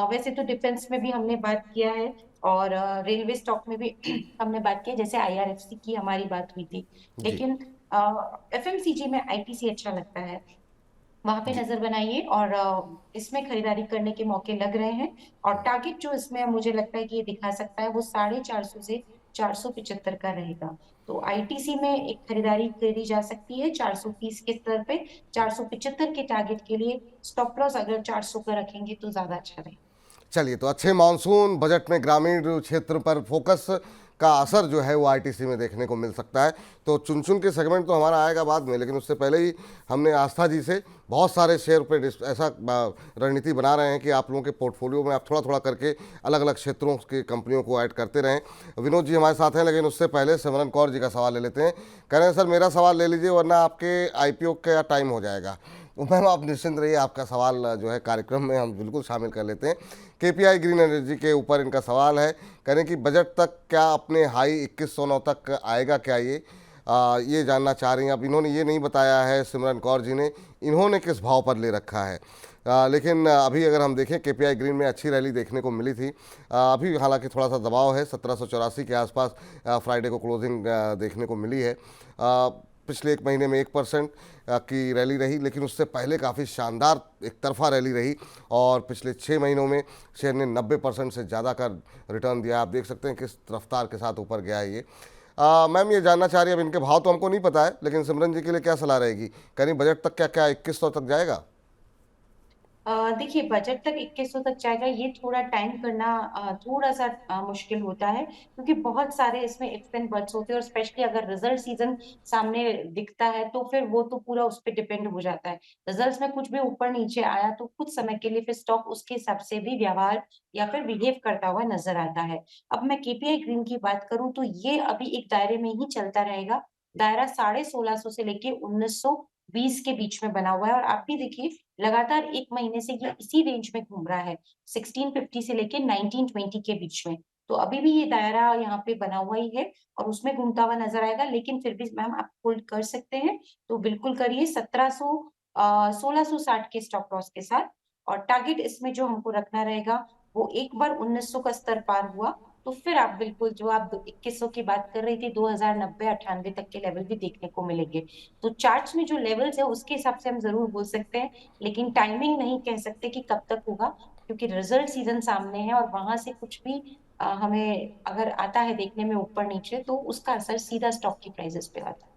वैसे तो डिफेंस में भी हमने बात किया है, और रेलवे स्टॉक में भी हमने बात की है, जैसे आईआरएफसी की हमारी बात हुई थी। जी लेकिन एफएमसीजी में आईटीसी अच्छा लगता है, वहां पे जी। नजर बनाइए। और इसमें खरीदारी करने के मौके लग रहे हैं। और टारगेट जो इसमें मुझे लगता है कि ये दिखा सकता है, वो 450 से 475 का रहेगा। तो आईटीसी में एक खरीदारी करी जा सकती है 430 के स्तर पे। 475 के टारगेट के लिए स्टॉप लॉस अगर 400 का रखेंगे तो ज्यादा अच्छा रहेगा। चलिए, तो अच्छे मानसून बजट में ग्रामीण क्षेत्र पर फोकस का असर जो है वो आईटीसी में देखने को मिल सकता है। तो चुन चुन के सेगमेंट तो हमारा आएगा बाद में, लेकिन उससे पहले ही हमने आस्था जी से बहुत सारे शेयर पे ऐसा रणनीति बना रहे हैं कि आप लोगों के पोर्टफोलियो में आप थोड़ा थोड़ा करके अलग अलग क्षेत्रों की कंपनियों को ऐड करते रहें। विनोद जी हमारे साथ हैं, लेकिन उससे पहले सिमरन कौर जी का सवाल ले लेते हैं। कह रहे हैं सर मेरा सवाल ले लीजिए, वरना आपके IPO का टाइम हो जाएगा। मैम, आप निश्चिंत रहिए, आपका सवाल जो है कार्यक्रम में हम बिल्कुल शामिल कर लेते हैं। KPI ग्रीन एनर्जी के ऊपर इनका सवाल है, कह रहे हैं कि बजट तक क्या अपने हाई 2109 तक आएगा क्या? ये जानना चाह रही हैं। अब इन्होंने ये नहीं बताया है सिमरन कौर जी ने इन्होंने किस भाव पर ले रखा है। लेकिन अभी अगर हम देखें KPI ग्रीन में अच्छी रैली देखने को मिली थी। अभी हालांकि थोड़ा सा दबाव है, 1784 के आसपास फ्राइडे को क्लोजिंग देखने को मिली है। पिछले एक महीने में 1% की रैली रही, लेकिन उससे पहले काफ़ी शानदार एक तरफा रैली रही और पिछले 6 महीनों में शेयर ने 90% से ज़्यादा का रिटर्न दिया। आप देख सकते हैं किस रफ्तार के साथ ऊपर गया है ये। मैम ये जानना चाह रही है, अब इनके भाव तो हमको नहीं पता है, लेकिन सिमरन जी के लिए क्या सलाह रहेगी, कहीं बजट तक क्या 2100 तक जाएगा? देखिए, बजट तक 2100 तक जाएगा, ये थोड़ा टाइम करना थोड़ा सा मुश्किल होता है, क्योंकि बहुत सारे इसमें इफ्स एंड बट्स होते हैं, और स्पेशली अगर रिजल्ट सीजन सामने दिखता है तो फिर वो तो पूरा उस पर डिपेंड हो जाता है। रिजल्ट्स में कुछ भी ऊपर नीचे आया तो कुछ समय के लिए फिर स्टॉक उसके हिसाब से भी व्यवहार या फिर बिहेव करता हुआ नजर आता है। अब मैं केपीआई ग्रीन की बात करूं तो ये अभी एक दायरे में ही चलता रहेगा। दायरा 1650 से लेके 1920 के बीच में बना हुआ है, और आप भी देखिए लगातार एक महीने से ये इसी रेंज में घूम रहा है, 1650 से लेके 1920 के बीच में। तो अभी भी ये दायरा यहाँ पे बना हुआ ही है और उसमें घूमता हुआ नजर आएगा, लेकिन फिर भी मैम आप होल्ड कर सकते हैं तो बिल्कुल करिए 1660 के स्टॉप लॉस के साथ। और टारगेट इसमें जो हमको रखना रहेगा वो एक बार 1900 का स्तर पार हुआ तो फिर आप बिल्कुल जो आप 2100 की बात कर रही थी 2090-98 तक के लेवल भी देखने को मिलेंगे। तो चार्ट्स में जो लेवल्स है उसके हिसाब से हम जरूर बोल सकते हैं, लेकिन टाइमिंग नहीं कह सकते कि कब तक होगा, क्योंकि रिजल्ट सीजन सामने है और वहां से कुछ भी हमें अगर आता है देखने में ऊपर नीचे तो उसका असर सीधा स्टॉक की प्राइसेस पे आता है।